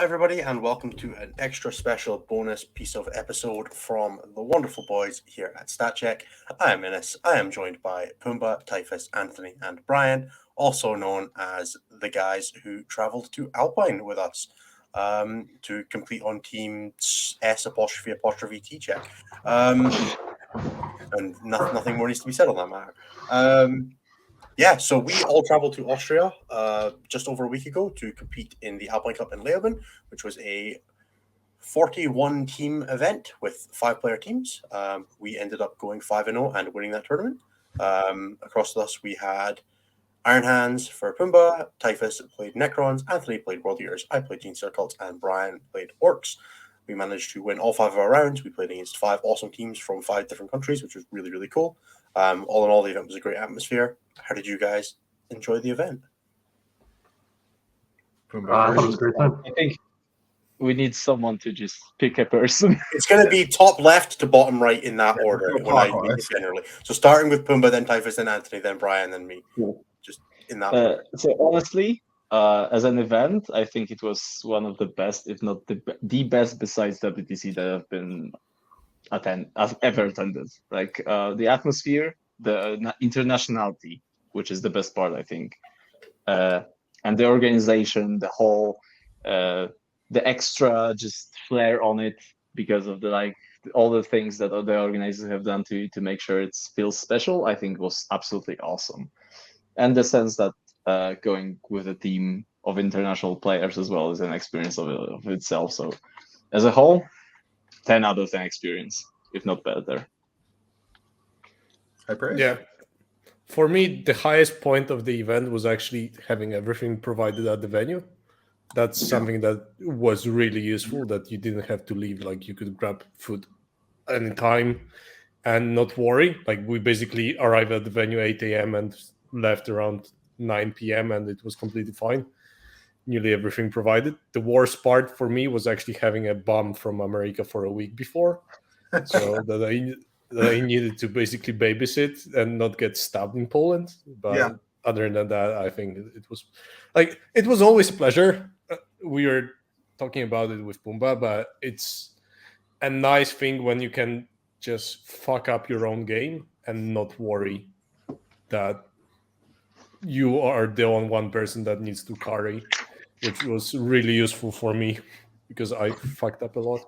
everybody, and welcome to an extra special bonus piece of episode from the wonderful boys here at StatCheck. I am Innes. I am joined by Pumba, Typhus, Anthony, and Brian, also known as the guys who travelled to Alpine with us to complete on Team S apostrophe T check. And nothing more needs to be said on that matter. So we all traveled to Austria just over a week ago to compete in the Alpine Cup in Leoben, which was a 41 team event with 5-player teams. We ended up going 5-0 and winning that tournament. Across us, we had Iron Hands for Pumba, Typhus played Necrons, Anthony played World Eaters, I played Gene Circles, and Brian played Orcs. We managed to win all 5 of our rounds. We played against 5 awesome teams from 5 different countries, which was really, really cool. All in all, the event was a great atmosphere. How did you guys enjoy the event? I thought it was a great time. I think we need someone to just pick a person. It's going to be top left to bottom right in that order. Generally. So starting with Pumba, then Typhus, then Anthony, then Brian, then me. Cool. Just in that order. So honestly, as an event, I think it was one of the best, if not the best, besides WTC that I've ever attended. Like the atmosphere, the internationality, which is the best part, I think, and the organization, the whole, the extra just flair on it because of all the things that the organizers have done to make sure it feels special. I think was absolutely awesome, and the sense that going with a team of international players as well is an experience of itself. So, as a whole, 10 out of 10 experience, if not better. Yeah. For me, the highest point of the event was actually having everything provided at the venue. That's something that was really useful, that you didn't have to leave. Like, you could grab food anytime and not worry. Like, we basically arrived at the venue 8 a.m. and left around 9 p.m. and it was completely fine. Nearly everything provided. The worst part for me was actually having a bomb from America for a week before. So that I needed to basically babysit and not get stabbed in Poland. But other than that, I think it was always a pleasure. We were talking about it with Pumba, but it's a nice thing when you can just fuck up your own game and not worry that you are the only one person that needs to carry, which was really useful for me because I fucked up a lot.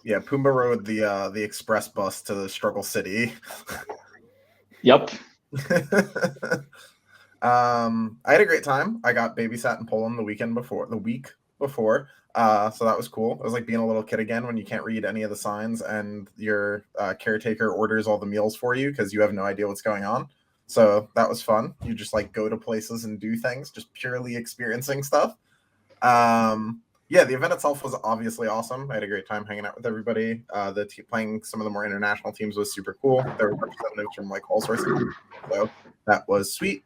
Yeah, Pumba rode the express bus to the Struggle City. Yep. I had a great time. I got babysat in Poland the week before. So that was cool. It was like being a little kid again when you can't read any of the signs and your caretaker orders all the meals for you because you have no idea what's going on. So that was fun. You just like go to places and do things, just purely experiencing stuff. The event itself was obviously awesome. I had a great time hanging out with everybody. Playing some of the more international teams was super cool. There were representatives from like all sorts of teams, so that was sweet.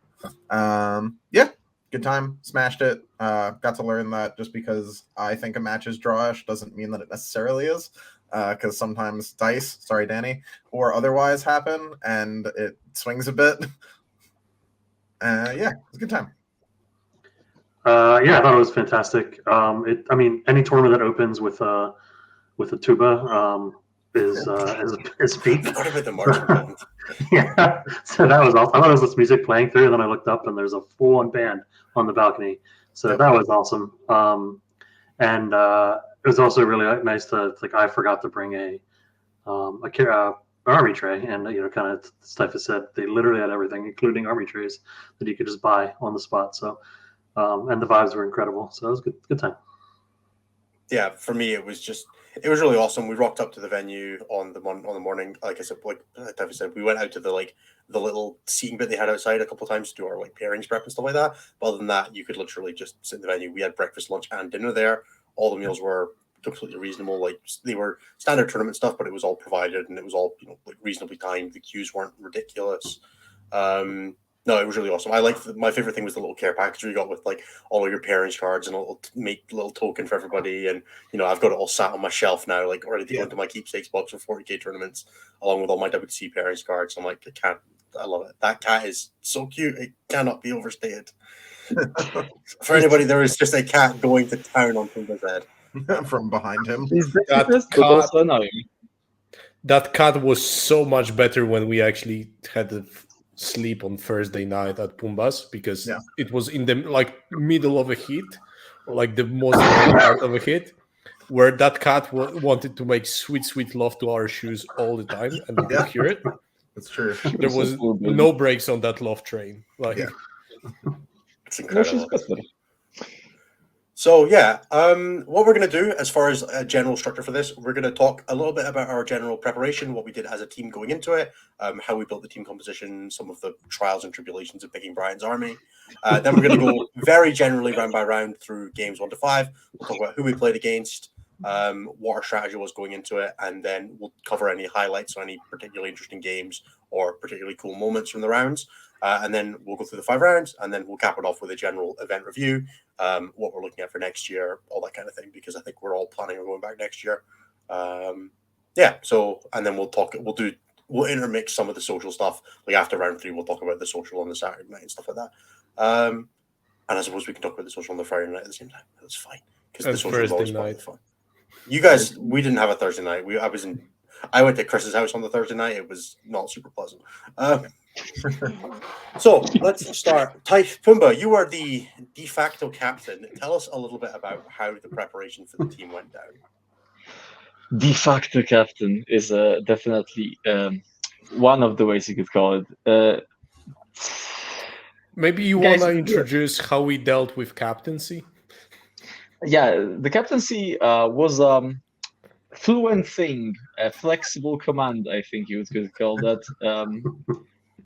Good time. Smashed it. Got to learn that just because I think a match is drawish doesn't mean that it necessarily is. Because sometimes dice, sorry Danny, or otherwise happen and it swings a bit. It was a good time. I thought it was fantastic. Any tournament that opens with a tuba is peak. Yeah, so that was awesome. I thought it was this music playing through, and then I looked up and there's a full-on band on the balcony. So that was awesome. It was also really nice to I forgot to bring a army tray, and kind of Typhus said they literally had everything, including army trays that you could just buy on the spot. So. And the vibes were incredible, so it was a good time. Yeah, for me it was really awesome. We rocked up to the venue on the morning. Like I said, we went out to the little seating bit they had outside a couple of times to do our pairings prep and stuff like that. But other than that, you could literally just sit in the venue. We had breakfast, lunch, and dinner there. All the meals were completely reasonable. Like they were standard tournament stuff, but it was all provided and it was all reasonably timed. The queues weren't ridiculous. No, it was really awesome. My favorite thing was the little care package we got with all of your pairings cards and a little token for everybody. And I've got it all sat on my shelf now, ready to go into my keepsakes box for 40k tournaments, along with all my WTC pairings cards. I'm like, I I love it. That cat is so cute. It cannot be overstated. For anybody, there is just a cat going to town on Pumba's head. From behind him. He's the That cutest, but cat- also annoying. That cat was so much better when we actually had to sleep on Thursday night at Pumba's, because Yeah. it was in the middle of a heat, or like the most important part of a heat, where that cat wanted to make sweet love to our shoes all the time, and you could Yeah. hear it. It's true. There was no breaks on that love train. Like, Yeah. It's No, she's incredible. better. So yeah, what we're going to do as far as a general structure for this, we're going to talk a little bit about our general preparation, what we did as a team going into it, how we built the team composition, some of the trials and tribulations of picking Brian's army. Then we're going to go very generally round by round through games 1 to 5. We'll talk about who we played against, what our strategy was going into it, and then we'll cover any highlights or any particularly interesting games or particularly cool moments from the rounds. And then we'll go through the 5 rounds, and then we'll cap it off with a general event review, what we're looking at for next year, all that kind of thing, because I think we're all planning on going back next year. So, and then we'll intermix some of the social stuff. Like after round 3, we'll talk about the social on the Saturday night and stuff like that. And I suppose we can talk about the social on the Friday night at the same time. That's fine, because the And social is always Thursday part of night. the fun. You guys, we didn't have a Thursday night. I went to Chris's house on the Thursday night. It was not super pleasant. So let's start. Pumba, you are the de facto captain. Tell us a little bit about how the preparation for the team went down. De facto captain is definitely one of the ways you could call it. maybe you Guys, want to introduce how we dealt with captaincy? Yeah, the captaincy was fluent thing, a flexible command, I think you could call that,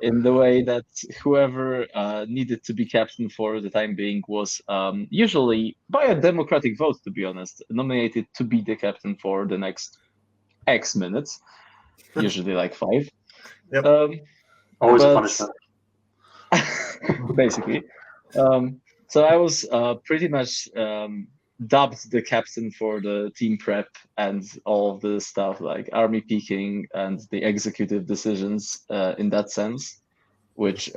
in the way that whoever needed to be captain for the time being was usually, by a democratic vote, to be honest, nominated to be the captain for the next X minutes, usually like 5. Yep. Always a but- punishment. Basically. So I was pretty much dubbed the captain for the team prep and all of the stuff like army picking and the executive decisions in that sense, which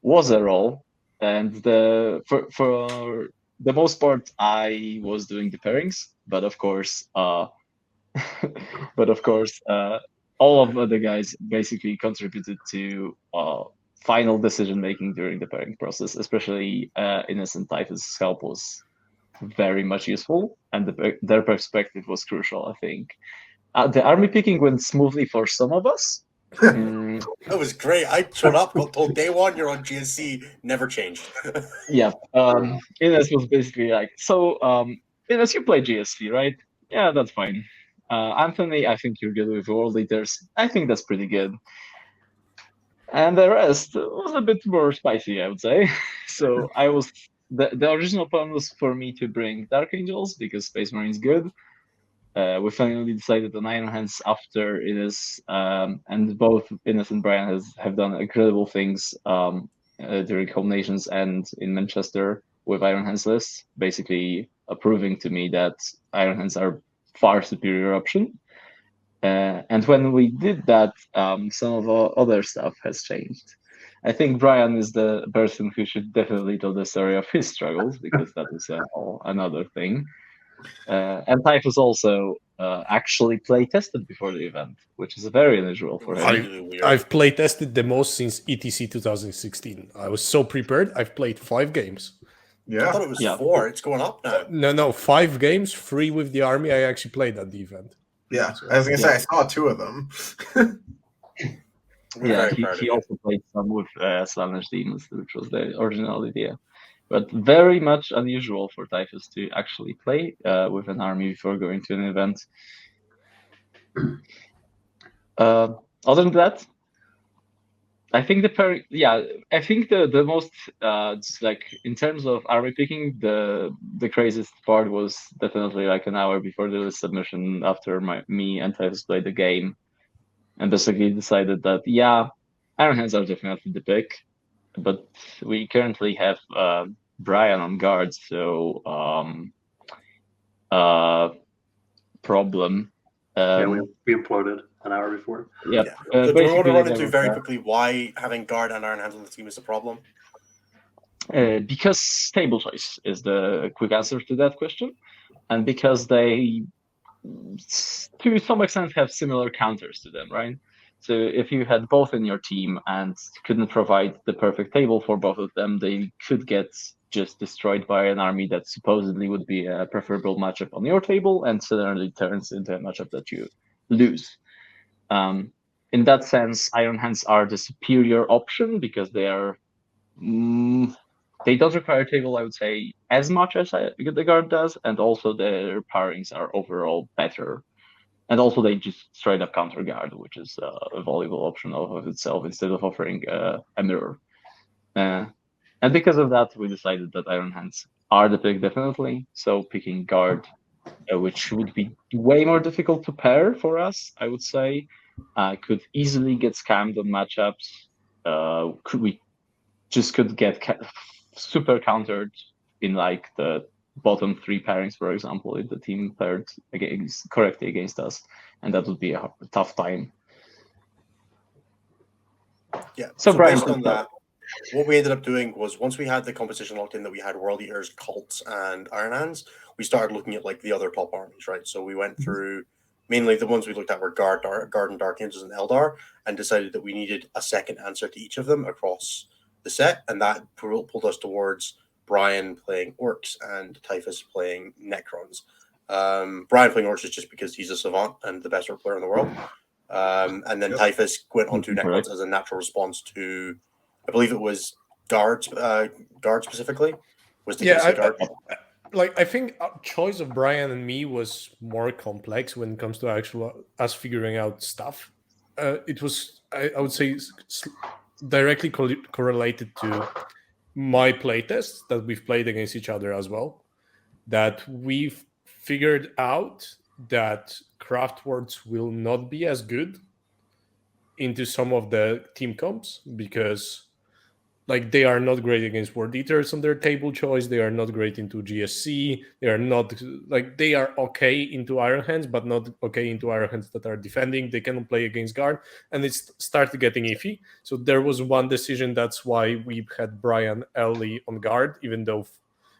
was a role. And for the most part, I was doing the pairings, but of course, all of the guys basically contributed to final decision making during the pairing process, especially Innocent Typhus' help was very much useful, and their perspective was crucial, I think. The army picking went smoothly for some of us. That was great. I showed up, got told day 1 you're on GSC, never changed. Yeah, Ines was basically like, so Ines, you play GSC, right? Yeah, that's fine. Anthony, I think you're good with world leaders. I think that's pretty good. And the rest was a bit more spicy, I would say. So I was the original plan was for me to bring Dark Angels because Space Marine's good. We finally decided on Iron Hands after Ines, and both Ines and Brian have done incredible things during Home Nations and in Manchester with Iron Hands lists, basically proving to me that Iron Hands are far superior option. And when we did that, some of our other stuff has changed. I think Brian is the person who should definitely tell the story of his struggles, because that is another thing. And Typhus also actually play tested before the event, which is very unusual for him. Really weird. I've play tested the most since ETC 2016. I was so prepared. I've played 5 games. I thought it was Yeah. 4. It's going up now. No, 5 games, 3 with the army. I actually played at the event. Yeah, I was gonna say I saw 2 of them. We're Yeah, very proud of he you. also played some with Slaanesh Demons, which was the original idea. But very much unusual for Typhus to actually play with an army before going to an event. Other than that, I think the most like in terms of army picking, the craziest part was definitely like an hour before the submission after me and Typhus played the game, and basically decided that Iron Hands are definitely the pick, but we currently have Brian on guard, so problem. We imploded an hour before. Yeah. So do we want to run into there very was, quickly why having guard and Iron Hands on the team is a problem? because table choice is the quick answer to that question, and because they, to some extent, have similar counters to them, right? So if you had both in your team and couldn't provide the perfect table for both of them, they could get just destroyed by an army that supposedly would be a preferable matchup on your table, and suddenly turns into a matchup that you lose. In that sense, Iron Hands are the superior option because they are. They don't require a table, I would say, as much as the guard does, and also their pairings are overall better. And also they just straight up counter guard, which is a valuable option of itself instead of offering a mirror. And because of that, we decided that Iron Hands are the pick, definitely. So picking guard, which would be way more difficult to pair for us, I would say, could easily get scammed on matchups. We just could get super countered in like the bottom 3 pairings, for example, if the team paired correctly against us, and that would be a tough time. Yeah. So Brian, based on that, what we ended up doing was once we had the composition locked in that we had World Eaters, Cults, and Iron Hands, we started looking at like the other top armies, right? So we went through mainly the ones we looked at were Guard and Dark Angels and Eldar, and decided that we needed a second answer to each of them across the set, and that pulled us towards Brian playing Orcs and Typhus playing Necrons. Brian playing Orcs is just because he's a savant and the best orc player in the world. And then Typhus went on to Necrons as a natural response to, I believe it was guard specifically. Was the case guard? I think choice of Brian and me was more complex when it comes to actual us figuring out stuff. It was, I would say, directly correlated to my playtests that we've played against each other as well. That we've figured out that Craftworks will not be as good into some of the team comps because like they are not great against World Eaters on their table choice. They are not great into GSC. They are not like they are okay into Iron Hands, but not okay into Iron Hands that are defending. They cannot play against guard, and it started getting iffy. So there was one decision. That's why we had Brian early on guard, even though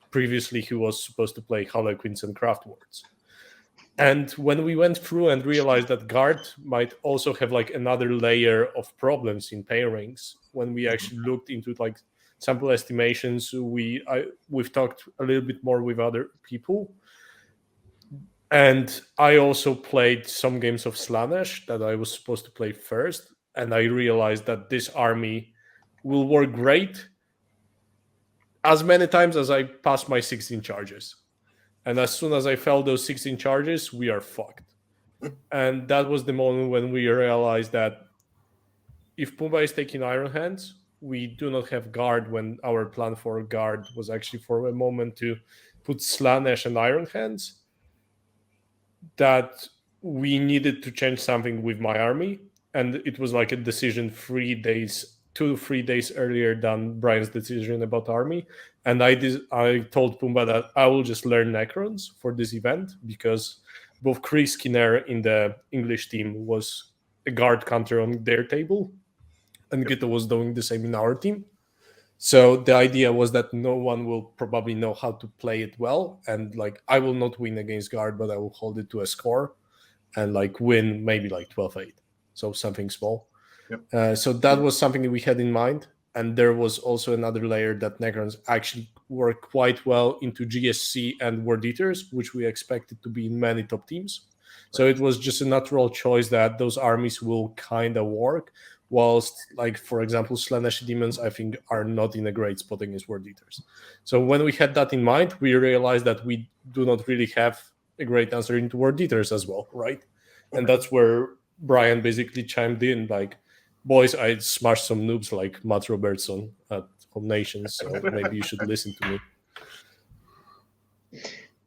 previously he was supposed to play Harlequins and Craftworks. And when we went through and realized that guard might also have like another layer of problems in pairings, when we actually looked into like sample estimations, we've talked a little bit more with other people. And I also played some games of Slanesh that I was supposed to play first. And I realized that this army will work great as many times as I pass my 16 charges. And as soon as I fail those 16 charges, we are fucked. And that was the moment when we realized that if Pumba is taking Iron Hands, we do not have guard when our plan for guard was actually for a moment to put Slanesh and Iron Hands. That we needed to change something with my army. And it was like a decision 2 to 3 days earlier than Brian's decision about army. And I told Pumba that I will just learn Necrons for this event because both Chris Skinner in the English team was a guard counter on their table, and Gito was doing the same in our team. So the idea was that no one will probably know how to play it well, and like I will not win against guard, but I will hold it to a score and like win maybe like 12-8, so something small. So that was something that we had in mind. And there was also another layer that Necrons actually work quite well into GSC and World Eaters, which we expected to be in many top teams. So it was just a natural choice that those armies will kind of work, whilst, like, for example, Slanesh Demons, I think, are not in a great spot against World Eaters. So when we had that in mind, we realized that we do not really have a great answer into World Eaters as well, right? And that's where Brian basically chimed in, like, boys, I smashed some noobs like Matt Robertson at Home Nations, so maybe you should listen to me.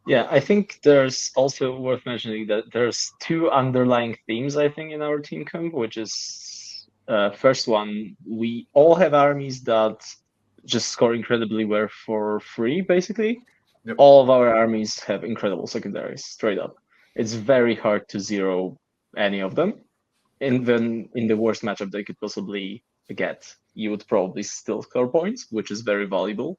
Yeah, I think there's also worth mentioning that there's 2 underlying themes, I think, in our team comp, which is first one, we all have armies that just score incredibly well for free, basically. All of our armies have incredible secondaries, straight up. it's very hard to zero any of them. Even in the worst matchup they could possibly get, you would probably still score points, which is very valuable,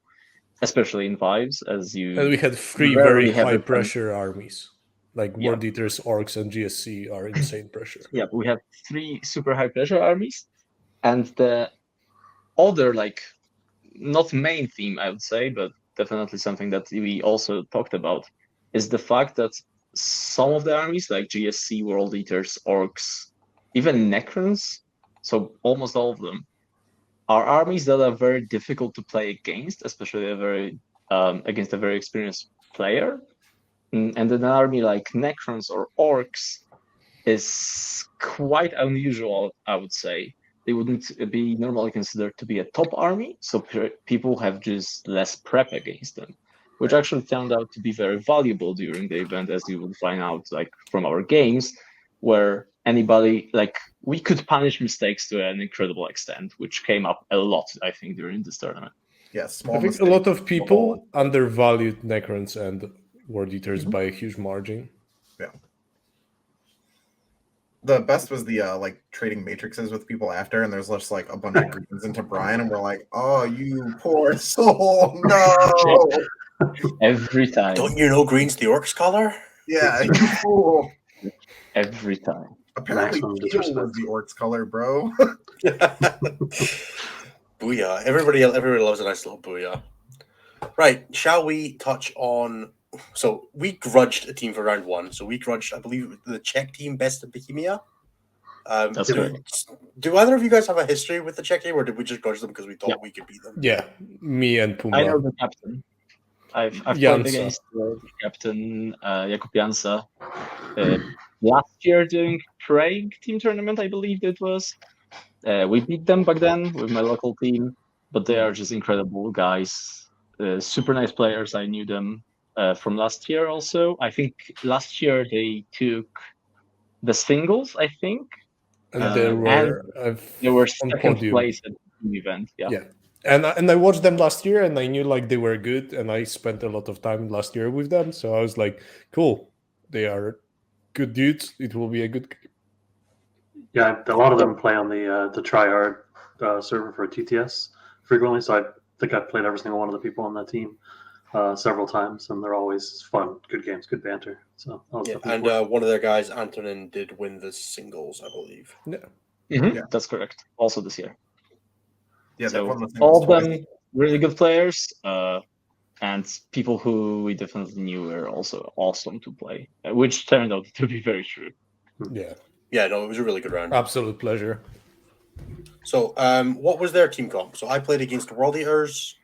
especially in fives, as you. And we had three rarely very have high a pen. pressure armies. Like Yeah. World Eaters, Orcs, and GSC are insane pressure. Yeah, we have 3 super high pressure armies, and the other, like, not main theme, I would say, but definitely something that we also talked about, is the fact that some of the armies, like GSC, World Eaters, Orcs, even Necrons, so almost all of them, are armies that are very difficult to play against, especially against a very experienced player. And an army like Necrons or Orcs is quite unusual, I would say. They wouldn't be normally considered to be a top army, so people have just less prep against them, which actually turned out to be very valuable during the event, as you will find out, like, from our games, where anybody, like, we could punish mistakes to an incredible extent, which came up a lot, I think, during this tournament. Yeah, small I think mistake. a lot of people undervalued Necrons and World Eaters by a huge margin. The best was the like trading matrices with people after, and there's just like a bunch of greens into Brian, and we're like, "Oh, you poor soul, no!" Every time. Don't you know green's the Orcs color? Yeah, you fool. Every time. Apparently, Maximum teal was disrespect. the Orcs color, bro. Booyah. Everybody loves a nice little booyah. Right, shall we touch on... So, we grudged a team for round 1. So, we grudged, I believe, the Czech team, Best of Bohemia. That's correct. Do either of you guys have a history with the Czech team, or did we just grudge them because we thought we could beat them? Yeah, me and Pumba. I know the captain. I've played Jansa. against the captain, Jakub Jansa, last year during Prague team tournament, I believe it was. We beat them back then with my local team, but they are just incredible guys. Super nice players. I knew them from last year also. I think last year they took the singles, I think. And Uh, they were They were on second podium. place at the event. Yeah. Yeah. And I watched them last year, and I knew like they were good, and I spent a lot of time last year with them. So I was like, cool, they are good dudes. It will be a good. Yeah, a lot of them play on the tryhard server for TTS frequently. So I think I've played every single one of the people on that team several times, and they're always fun, good games, good banter. So I was looking And forward. one of their guys, Antonin, did win the singles, I believe. Yeah. That's correct. Also this year. Yeah, So they've won the singles all of twice. them really good players, and people who we definitely knew were also awesome to play, which turned out to be very true. Yeah, Yeah, no, it was a really good round. absolute pleasure. So, what was their team comp? So, I played against World Eaters.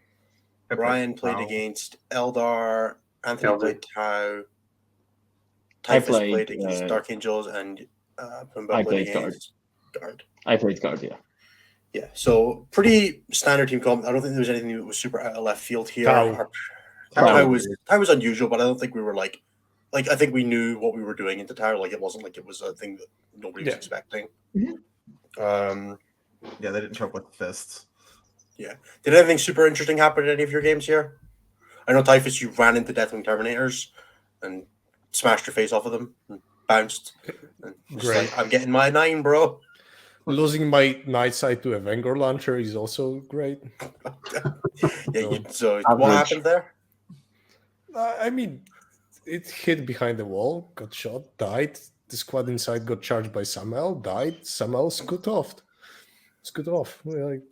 I Brian played Wow. against Eldar. Anthony Eldar. played Tau. Typhus played, played against Dark Angels, and Pumba I played played Guard. against Guard. I played Guard, yeah. Yeah, so pretty standard team comp. I don't think there was anything that was super out of left field here. Tau. Tau was unusual, but I don't think we were like I think we knew what we were doing into Tau. Like, it wasn't like it was a thing that nobody was Yeah. expecting. Mhm. Yeah, they didn't show up with fists. Did anything super interesting happen in any of your games here? I know, Typhus, you ran into Deathwing Terminators and smashed your face off of them and bounced. And just Great. like, I'm getting my 9, bro. Losing my night sight to a Vanguard launcher is also great. So what Average. happened there? I mean, it hit behind the wall, got shot, died. The squad inside got charged by Samael, died. Samael scoot off. We're like,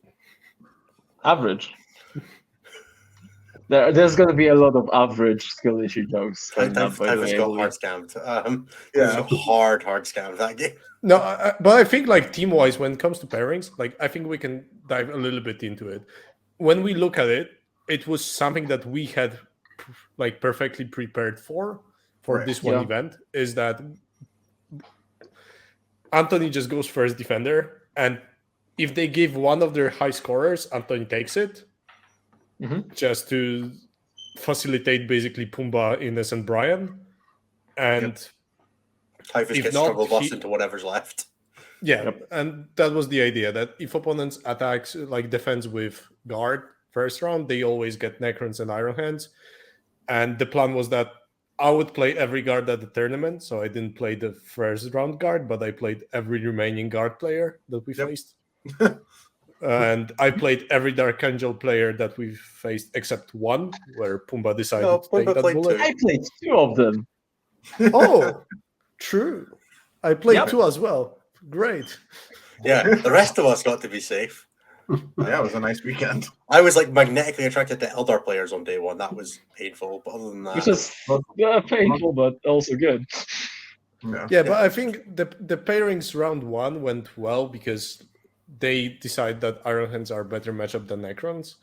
Average. There's going to be a lot of average skill issue jokes coming up, by the Typhus way. got hard scammed. Yeah. Hard scammed that game. no, but I think like team-wise, when it comes to pairings, like I think we can dive a little bit into it. When we look at it, it was something that we had like perfectly prepared for Right. this one Yeah. event. Is that Anthony just goes first defender, and if they give one of their high scorers, Anthony takes it, just to facilitate basically Pumba, Ines, and Brian. And Typhus If gets not, struggle bust he- into whatever's left. yeah, Yep. and that was the idea, that if opponents attacks like defense with guard first round, they always get Necrons and Iron Hands. And the plan was that I would play every guard at the tournament, so I didn't play the first round guard, but I played every remaining guard player that we faced. And I played every Dark Angel player that we faced except one, where Pumba decided No, to Pumba take that played bullet. two. I played 2 of them. Oh, true. I played Yep. 2 as well. Great. Yeah, the rest of us got to be safe. Yeah, it was a nice weekend. I was like magnetically attracted to Eldar players on day one. That was painful, but other than Which that, is painful, but also good. Yeah, but I think the pairings round 1 went well because they decide that Iron Hands are better matchup than Necrons.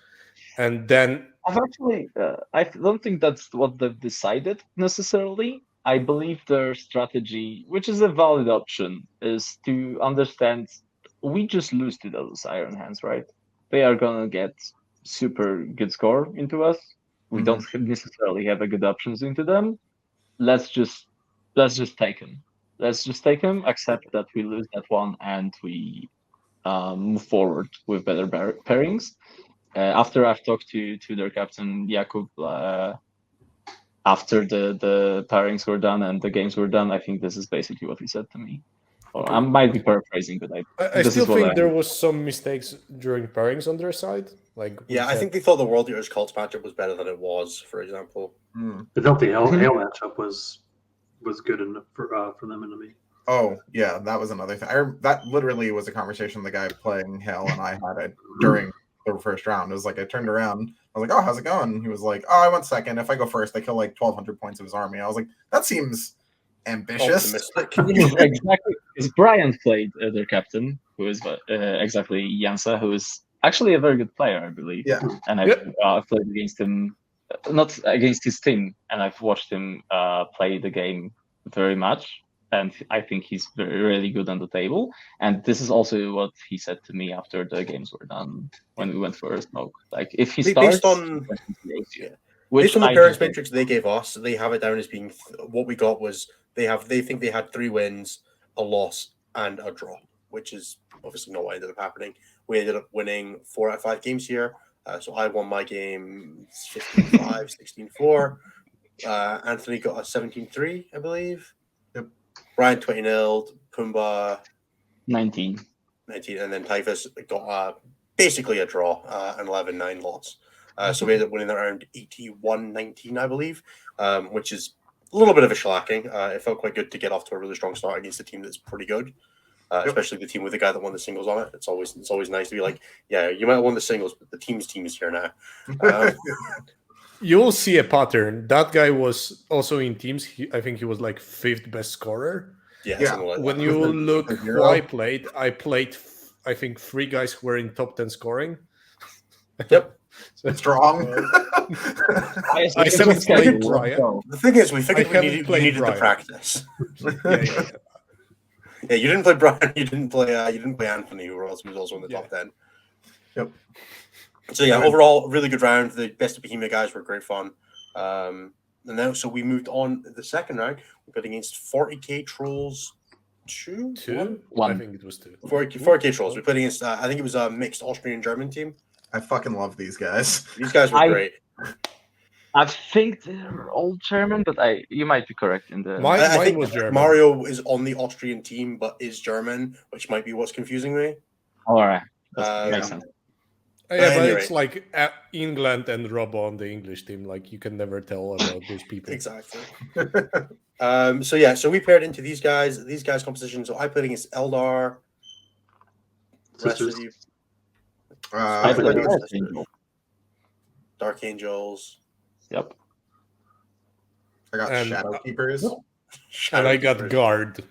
And then I don't think that's what they've decided necessarily. I believe their strategy, which is a valid option, is to understand we just lose to those Iron Hands, right? They are gonna get super good score into us. We don't necessarily have a good options into them. Let's just take them. Let's just take them. Accept that we lose that one, and we move forward with better pairings. After I've talked to their captain Jakub, after the pairings were done and the games were done, I think this is basically what he said to me. Or I might be paraphrasing, but I still think there was some mistakes during pairings on their side. Like yeah, I think they thought the World Eaters Cults matchup was better than it was, for example. I felt the Hail matchup was good for them and me. Oh yeah, that was another thing. That literally was a conversation the guy playing Hail and I had it during the first round. It was like I turned around, I was like, "Oh, how's it going?" And he was like, "Oh, I went second. If I go first, I kill like 1,200 points of his army." I was like, "That seems ambitious." Exactly, because Brian played their captain, who is exactly Jansa, who is actually a very good player, I believe. Yeah, and I've played against him, not against his team, and I've watched him play the game very much. And I think he's really good on the table. And this is also what he said to me after the games were done when we went for a smoke. Like, if he starts, based on which the I parents don't matrix they gave us, they have it down as being what we got was they think they had 3 wins, a loss, and a draw, which is obviously not what ended up happening. We ended up winning 4 out of 5 games here. So I won my game 15-5, 16-4. Anthony got a 17-3, I believe. Brian 20-0, Pumba 19, and then Typhus got basically a draw, an 11-9 loss. So we ended up winning around 81-19, I believe, which is a little bit of a shellacking. It felt quite good to get off to a really strong start against a team that's pretty good, especially the team with the guy that won the singles on it. It's always nice to be like, yeah, you might have won the singles, but the team is here now. You'll see a pattern. That guy was also in teams. I think he was like 5th best scorer. Yeah. Like when that. you look who I played, I think 3 guys who were in top 10 scoring. Yep. Strong. I haven't played Brian. The thing is, we figured we needed the practice. Yeah, you didn't play Brian. You didn't play Anthony, who was also in the top 10. Yep. So yeah, overall, really good round. The best of Bohemia guys were great fun. And now, so we moved on the second round. We played against 40k Trolls 2? 1. I think it was 2. 40k Trolls. We played against, I think it was a mixed Austrian-German team. I fucking love these guys. These guys were great. I think they're all German, but you might be correct in the. I think was German. Mario is on the Austrian team, but is German, which might be what's confusing me. All right, that makes sense. Yeah, but it's like England and Rob on the English team. Like, you can never tell about those people. Exactly. So we paired into these guys' composition. So I played against Eldar. I played Dark Angels. Yep. I got Shadow Keepers. And I got Guard.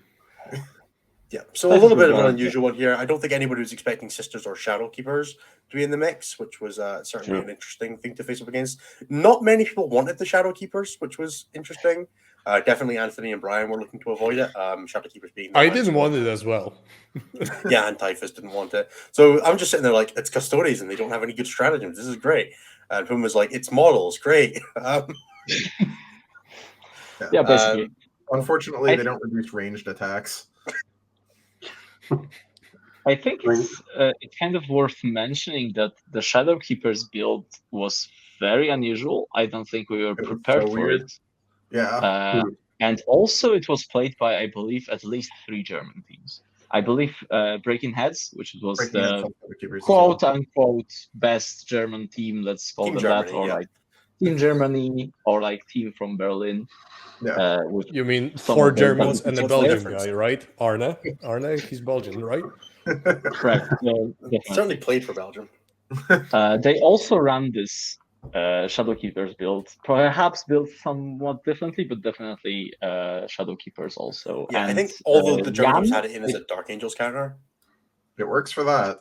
Yeah, so a little bit of an unusual one here. I don't think anybody was expecting Sisters or Shadow Keepers to be in the mix, which was certainly an interesting thing to face up against. Not many people wanted the Shadow Keepers, which was interesting. Definitely Anthony and Brian were looking to avoid it. Shadow Keepers being... I didn't want it as well. Yeah, and Typhus didn't want it. So I'm just sitting there like, it's Custodes and they don't have any good stratagems. This is great. And Pum was like, it's models. Great. Yeah, basically. Unfortunately, they don't reduce ranged attacks. I think it's kind of worth mentioning that the Shadow Keepers build was very unusual. I don't think we were prepared for it. Yeah. And also it was played by, I believe, at least 3 German teams. I believe Breaking Heads, which was Breaking Heads, the Keepers as quote well. unquote best German team, let's call Team them Germany, that, or yeah. like Team Germany, or like team from Berlin. Yeah. With You mean some 4 of the Germans and a what's the Belgian difference? guy, right? Arne? Arne, he's Belgian, right? correct. Definitely. Certainly played for Belgium. They also ran this Shadowkeepers build, perhaps built somewhat differently, but definitely Shadowkeepers also. Yeah, and, I think although the German teams Jan, had it in as a Dark Angels counter, It works for that.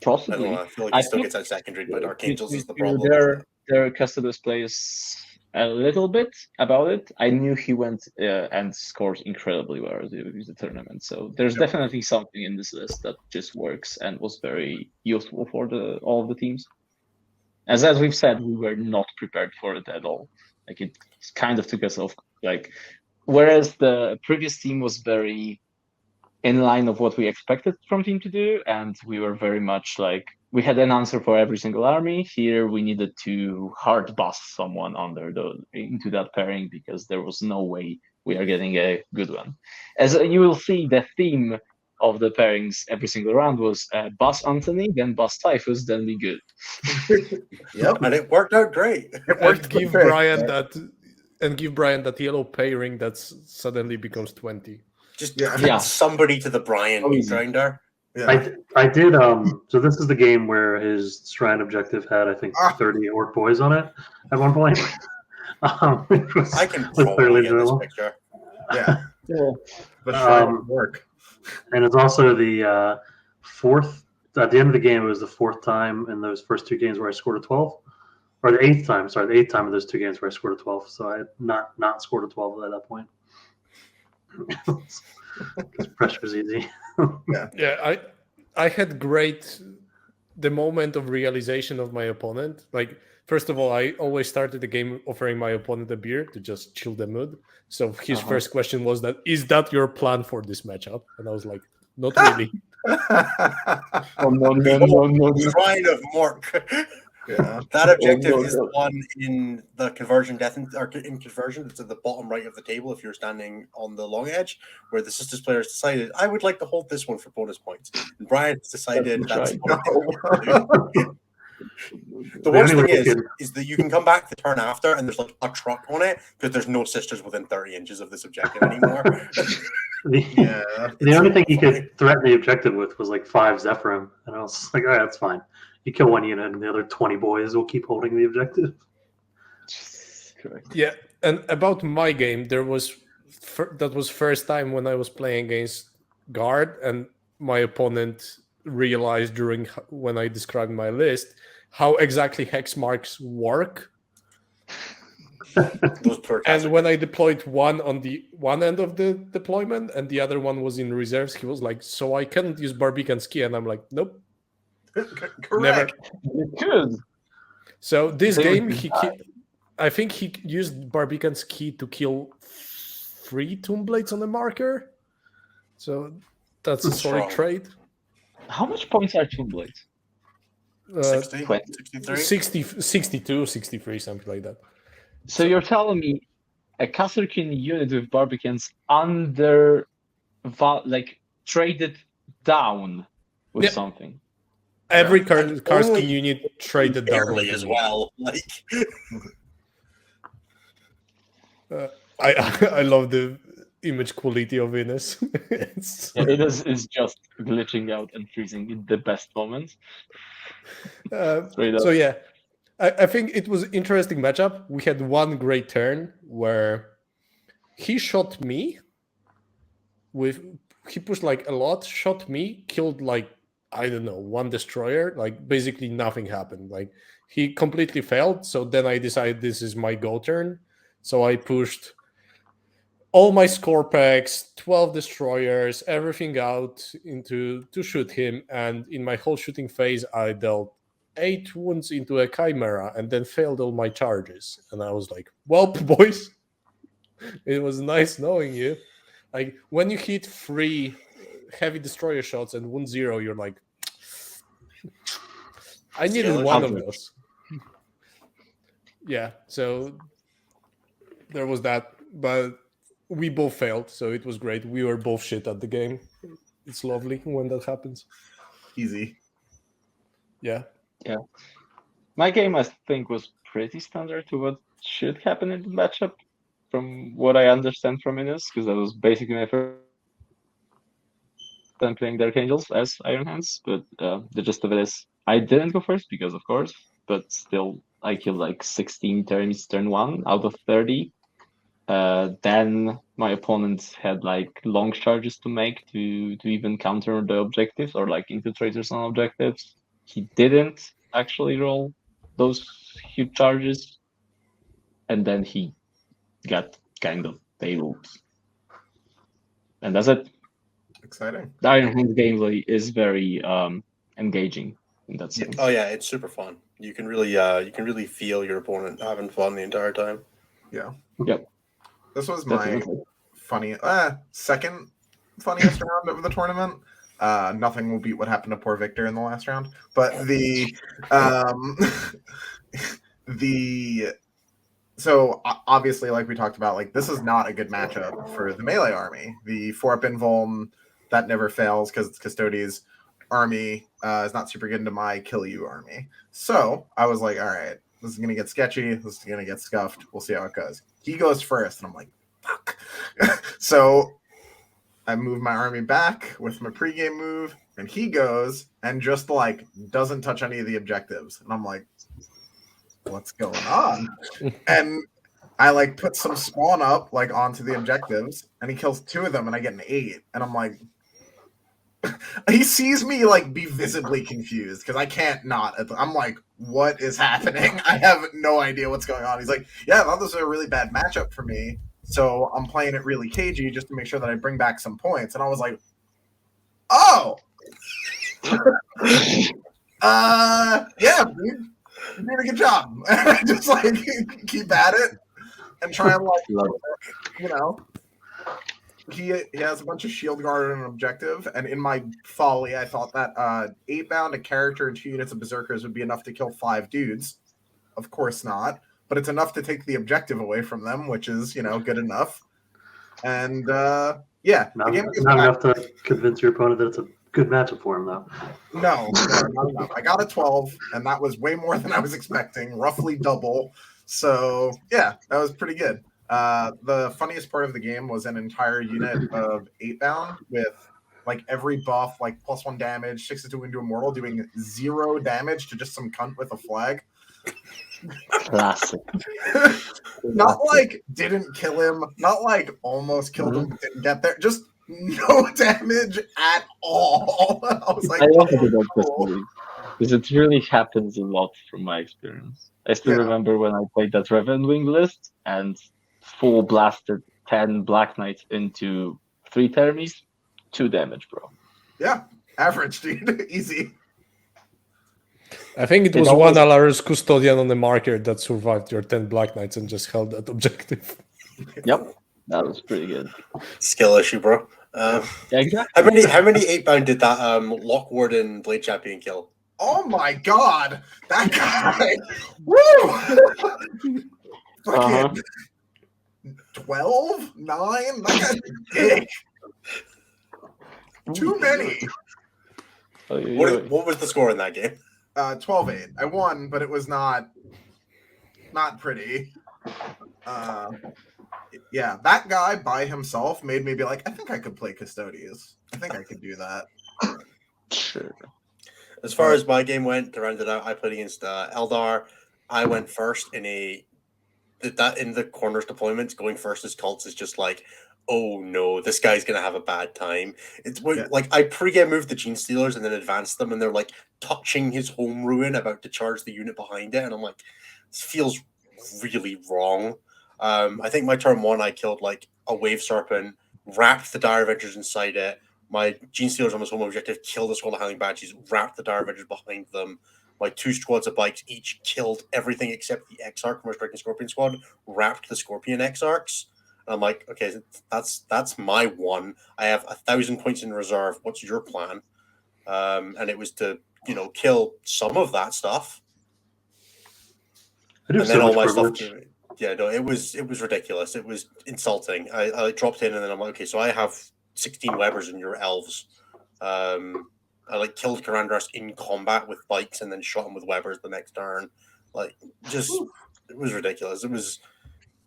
I don't possibly. know. I feel like I it still think gets out secondary, but Dark to- Angels to- is the to problem. Their Customers plays a little bit about it. I knew he went and scored incredibly well at the tournament. So there's definitely something in this list that just works and was very useful for all of the teams. As we've said, we were not prepared for it at all. Like it kind of took us off. Like whereas the previous team was very in line of what we expected from team to do, and we were very much like we had an answer for every single army. Here we needed to hard bust someone into that pairing because there was no way we are getting a good one. As you will see, the theme of the pairings every single round was bust Anthony, then bust Typhus, then be good. Yep. And it worked out great. It worked And give great. Brian that yellow pairing that suddenly becomes 20. Just Yeah. hit somebody to the Brian Oh, easy. grinder. Yeah. I did. So this is the game where his shrine objective had, I think, 30 orc boys on it at one point. It was, I can was probably fairly get this enjoyable. picture. Yeah. Yeah. The shrine of work. And it's also the fourth. At the end of the game, it was the 4th time in those first 2 games where I scored a 12, or the 8th time. Sorry, the 8th time of those 2 games where I scored a 12. So I had not scored a 12 at that point. Because pressure was easy. Yeah, I had the moment of realization of my opponent. Like, first of all, I always started the game offering my opponent a beer to just chill the mood. So his first question was is that your plan for this matchup? And I was like, not really. Oh, no. Shrine of Mork. Yeah. That objective no, is no. the one in the conversion in conversion. It's at the bottom right of the table if you're standing on the long edge, where the sisters players decided I would like to hold this one for bonus points. And Brian has decided that's right. what they want to do. The worst thing is that you can come back the turn after and there's like a truck on it because there's no sisters within 30 inches of this objective anymore. The only thing you could threaten the objective with was like 5 Zephyrim, and I was like, all right, that's fine. You kill one unit, and the other 20 boys will keep holding the objective. Correct. Yeah, and about my game, that was first time when I was playing against Guard, and my opponent realized when I described my list how exactly hex marks work. And when I deployed one on the one end of the deployment and the other one was in reserves, he was like, "So I can't use Barbican Ski," and I'm like, "Nope." Correct. You could. So this game, I think he used Barbican's key to kill 3 Tomb Blades on the marker. So that's a solid trade. How much points are Tomb Blades? 60, 63? 62, 63, something like that. So you're telling me a Kasserkin unit with Barbicans traded down with something. Every Karskin unit traded down early as well. Like I love the image quality of Venus. It is just glitching out and freezing in the best moments. So yeah, I think it was an interesting matchup. We had one great turn where he shot me he pushed like a lot, shot me, killed like, I don't know, 1 destroyer. Like basically nothing happened. Like he completely failed. So then I decided this is my go turn. So I pushed all my score packs, 12 destroyers, everything out to shoot him. And in my whole shooting phase, I dealt 8 wounds into a Chimera and then failed all my charges. And I was like, well, boys, it was nice knowing you. Like when you hit 3 heavy destroyer shots and wound 0, you're like, I needed one of those. yeah, so there was that, but we both failed, so it was great. We were both shit at the game. It's lovely when that happens. Easy. Yeah. My game, I think, was pretty standard to what should happen in the matchup, from what I understand from Innis, because that was basically my first time playing Dark Angels as Iron Hands. But the gist of it is, I didn't go first because, of course, but still, I killed like 16 turns turn 1 out of 30. Then my opponent had like long charges to make to even counter the objectives or like infiltrators on objectives. He didn't actually roll those huge charges, and then he got kind of failed. And that's it. Exciting. The Iron Hands gameplay is very engaging in that Yeah. sense. Oh yeah, it's super fun. You can really feel your opponent having fun the entire time. Yeah. Yep. This was my Definitely. funny second funniest round of the tournament. Nothing will beat what happened to poor Victor in the last round. But so obviously, like we talked about, like this is not a good matchup for the melee army. The 4-up invuln that never fails because it's Custodes army is not super good into my kill you army. So I was like, all right, this is gonna get sketchy. This is gonna get scuffed. We'll see how it goes. He goes first, and I'm like, fuck. So I move my army back with my pregame move, and he goes and just like doesn't touch any of the objectives, and I'm like, what's going on? And I like put some spawn up like onto the objectives, and he kills 2 of them, and I get an 8, and I'm like, he sees me like be visibly confused because I can't not. I'm like, what is happening? I have no idea what's going on. He's like, yeah, I thought this was a really bad matchup for me, so I'm playing it really cagey just to make sure that I bring back some points. And I was like, oh, yeah, dude, you did a good job. Just like keep at it and try and like, you know. He has a bunch of shield guard and an objective, and in my folly, I thought that 8 bound, a character, and 2 units of berserkers would be enough to kill 5 dudes. Of course not, but it's enough to take the objective away from them, which is good enough. And yeah, Not, the game not enough to convince your opponent that it's a good matchup for him, though. No, not enough. I got a 12, and that was way more than I was expecting, roughly double. So yeah, that was pretty good. The funniest part of the game was an entire unit of 8 bound with like every buff, like +1 damage, 6-2 into immortal, doing 0 damage to just some cunt with a flag. Classic. Not like didn't kill him, not like almost killed him, didn't get there, just no damage at all. I was like, I love oh, it about cool. this because it really happens a lot from my experience. I still Yeah. remember when I played that Revenant Wing list and full blasted 10 Black Knights into 3 Termies, 2 damage, bro. Yeah, average, dude. Easy. I think it It was always- one Alarus custodian on the marker that survived your 10 Black Knights and just held that objective. Yep, that was pretty good. Skill issue, bro. Yeah, exactly. How many 8 bound did that Lockwarden Blade Champion kill? Oh my god, that guy! Woo! Fucking 12, 9. That guy's big. Too many. What was the score in that game? 12-8. I won, but it was not pretty. Yeah, that guy by himself made me be like, I think I could play Custodes. I think I could do that. Sure. As far as my game went, to round it out, I played against Eldar. I went first in the corners deployments. Going first as cults is just like, oh no, this guy's gonna have a bad time. It's like I pre-game moved the Gene Stealers and then advanced them, and they're like touching his home ruin, about to charge the unit behind it, and I'm like, this feels really wrong. I think my turn 1, I killed like a Wave Serpent, wrapped the Dire Avengers inside it. My Gene Stealers on his home objective killed the Squad of Howling Banshees, wrapped the Dire Avengers behind them. My 2 squads of bikes each killed everything except the Exarch from my Striking Scorpion squad, wrapped the Scorpion Exarchs. And I'm like, okay, that's my one. I have 1,000 points in reserve. What's your plan? And it was to, kill some of that stuff. I do have And then so all much my stuff. privilege. Yeah, no, it was ridiculous. It was insulting. I like, dropped in, and then I'm like, okay, so I have 16 Webers and your elves. I like killed Karandras in combat with bikes, and then shot him with Webers the next turn. Like, just it was ridiculous. It was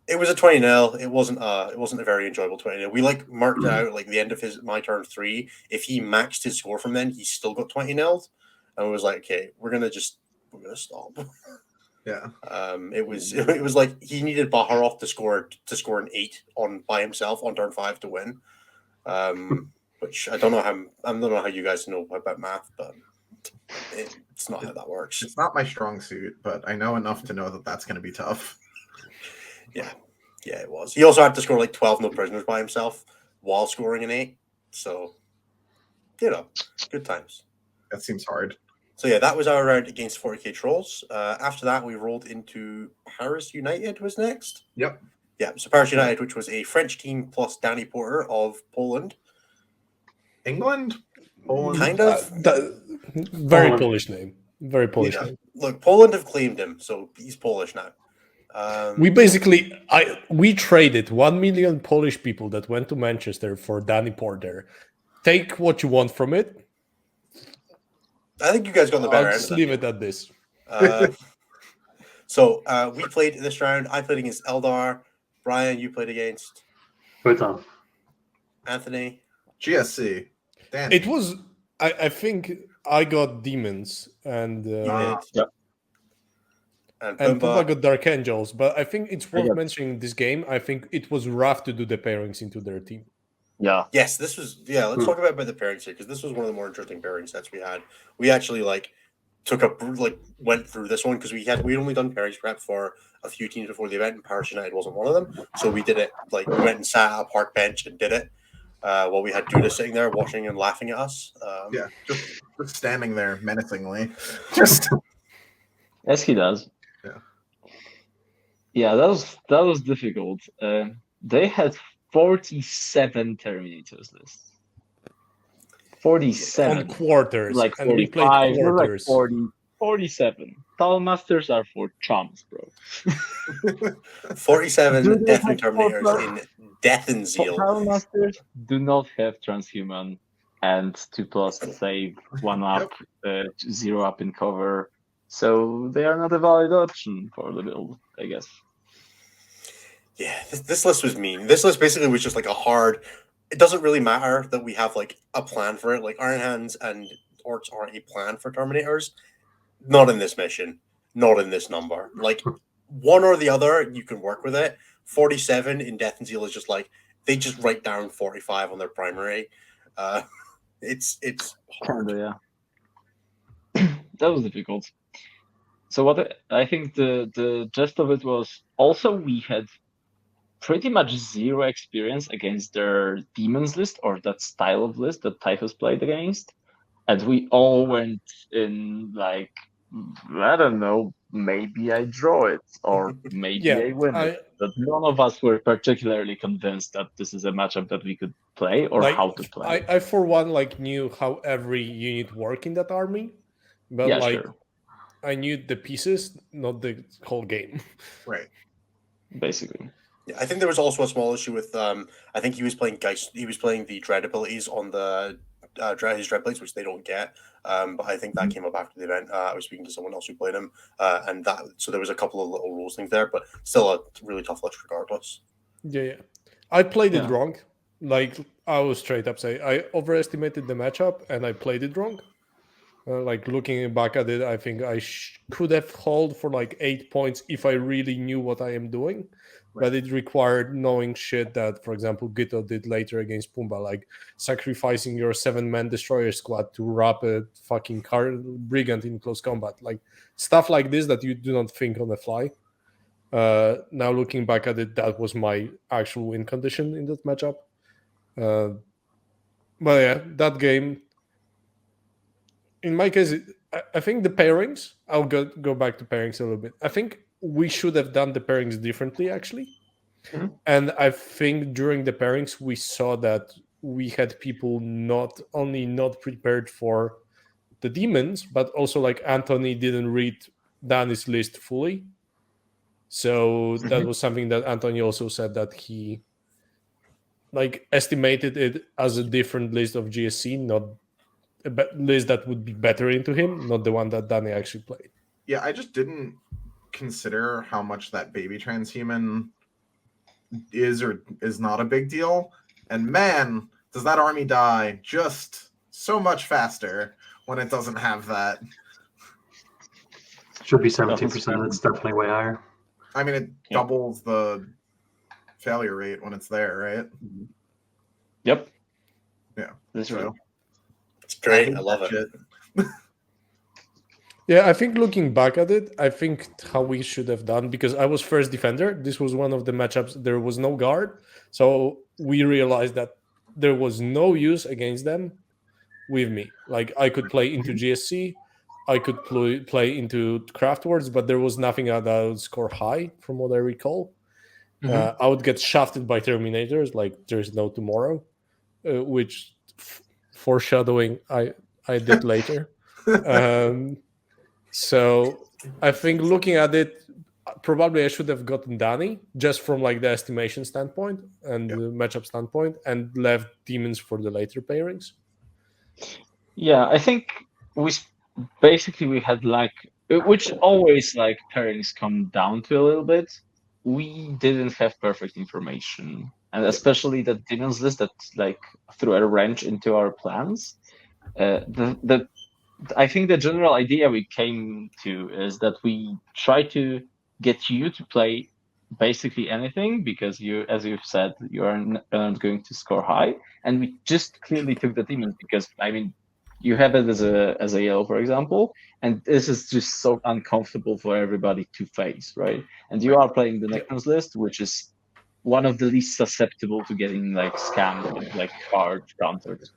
a 20-0. It wasn't a very enjoyable 20-0. We like marked out like the end of my turn 3. If he maxed his score from then, he still got 20-0. And it was like, okay, we're gonna stop. Yeah. It was like he needed Baharov to score an 8 by himself on turn 5 to win. Which I don't know how you guys know about math, but it's not how that works. It's not my strong suit, but I know enough to know that that's going to be tough. Yeah, it was. He also had to score like 12 no prisoners by himself while scoring an 8. So, good times. That seems hard. So yeah, that was our round against 40k Trolls. After that, we rolled into Paris United was next. Yep. Yeah, so Paris United, which was a French team plus Danny Porter of Poland. England? Poland? Kind of. Very Poland. Polish name. Very Polish name. Look, Poland have claimed him, so he's Polish now. We traded 1 million Polish people that went to Manchester for Danny Porter. Take what you want from it. I think you guys got the better I'll end. just leave it at this. So we played this round. I played against Eldar. Brian, you played against Right on. Anthony. GSC. Dan. It was. I think I got demons and You and did. And Pumba. Pumba got Dark Angels, but I think it's worth got- mentioning this game. I think it was rough to do the pairings into their team. Yeah. Yes, this was. Yeah, let's talk about the pairings here because this was one of the more interesting pairing sets we had. We actually went through this one because we'd only done pairings prep for a few teams before the event, and Paris United wasn't one of them. So we did it we went and sat at a park bench and did it while we had Duda sitting there watching and laughing at us. Yeah, just standing there menacingly. Just Yes, he does. Yeah. Yeah, that was difficult. They had 47 Terminators lists. 47. On quarters, Like and we 45, played no, like quarters. 40, 47. Tall Masters are for chumps, bro. 47 Do they Deathly have Terminators proper- in Death and Zeal. Tall Masters do not have Transhuman and 2+ save, 1 up, 0 up in cover. So they are not a valid option for the build, I guess. Yeah, this list was mean. This list basically was just like a hard. It doesn't really matter that we have like a plan for it. Like Iron Hands and Orcs aren't a plan for Terminators. Not in this mission. Not in this number. Like one or the other, you can work with it. 47 in Death and Zeal is just like they just write down 45 on their primary. It's hard. Kinda, yeah. That was difficult. So I think the gist of it was also we had pretty much 0 experience against their demons list or that style of list that Typhus played against, and we all went in like, I don't know, maybe I draw it or maybe I win it. But none of us were particularly convinced that this is a matchup that we could play or how to play. I for one knew how every unit worked in that army, but Yeah, sure. I knew the pieces, not the whole game. right. Basically. Yeah, I think there was also a small issue with I think he was playing Geist. He was playing the Dread abilities on the his Dread plates, which they don't get. But I think that came up after the event. I was speaking to someone else who played him, and so there was a couple of little rules things there, but still a really tough list regardless. Yeah. I played it wrong. Like I was straight up say I overestimated the matchup and I played it wrong. Looking back at it, I think I could have held for 8 points if I really knew what I am doing. Right. But it required knowing shit that, for example, Gito did later against Pumba, like sacrificing your 7-man destroyer squad to wrap a fucking brigand in close combat. Like stuff like this that you do not think on the fly. Now looking back at it, that was my actual win condition in that matchup. But yeah, that game. In my case, I think the pairings, I'll go back to pairings a little bit. I think we should have done the pairings differently, actually. Mm-hmm. And I think during the pairings, we saw that we had people not only not prepared for the demons, but also Anthony didn't read Danny's list fully. So that was something that Antonio also said, that he estimated it as a different list of GSC, not a list that would be better into him, not the one that Danny actually played. Yeah, I just didn't consider how much that baby transhuman is or is not a big deal. And man, does that army die just so much faster when it doesn't have that. Should be 17%. It's definitely way higher. I mean, it doubles the failure rate when it's there, right? Yep. Yeah. That's right. It's great. I love it. Yeah, I think looking back at it, I think how we should have done, because I was first defender. This was one of the matchups. There was no guard. So we realized that there was no use against them with me. Like, I could play into GSC, I could play into Craftworks, but there was nothing that I would score high from what I recall. I would get shafted by Terminators like there's no tomorrow, which foreshadowing I did later. So I think looking at it, probably I should have gotten Danny just from like the estimation standpoint and the matchup standpoint, and left Demons for the later pairings. Yeah, I think we had like, which always like pairings come down to a little bit. We didn't have perfect information, and especially the Demons list that like threw a wrench into our plans. I think the general idea we came to is that we try to get you to play basically anything, because you, as you've said, you are not going to score high, and we just clearly took the Demons because, I mean, you have it as a yellow, for example, and this is just so uncomfortable for everybody to face, right? And you are playing the Necrons list, which is one of the least susceptible to getting like scammed and like hard countered.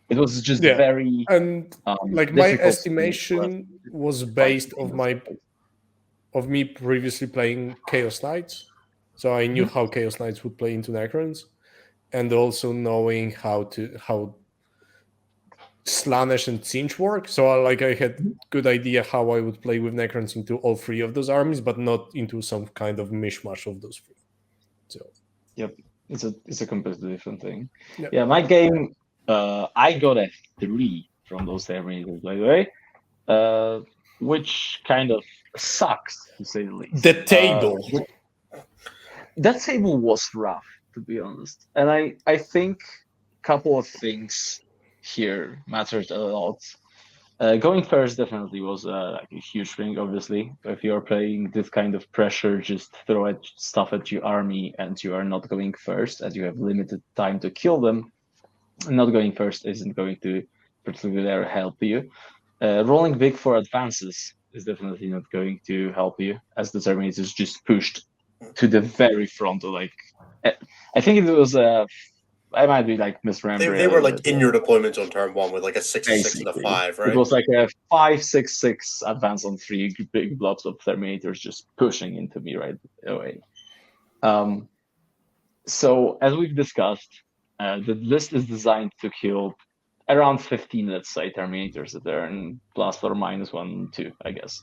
It was just very and like my estimation was based of me previously playing Chaos Knights, so I knew how Chaos Knights would play into Necrons, and also knowing how Slaanesh and Tzeentch work. So I had good idea how I would play with Necrons into all three of those armies, but not into some kind of mishmash of those three. So it's a completely different thing. Yep. Yeah, my game, I got a 3 from those Terminators, by the way, which kind of sucks to say the least. The table. That table was rough, to be honest, and I think a couple of things here mattered a lot. Going first definitely was like a huge thing. Obviously, if you are playing this kind of pressure, just throw stuff at your army, and you are not going first, and you have limited time to kill them. Not going first isn't going to particularly help you. Rolling big for advances is definitely not going to help you, as the Terminators just pushed to the very front. Like, I think it was I might be like misremembering. They were like in your deployment on turn 1 with like a 6/6 and a 5, right? It was like a 5/6/6 advance on 3 big blobs of Terminators just pushing into me right away. So as we've discussed, the list is designed to kill around 15, let's say, Terminators a turn, plus or minus 1, 2, I guess.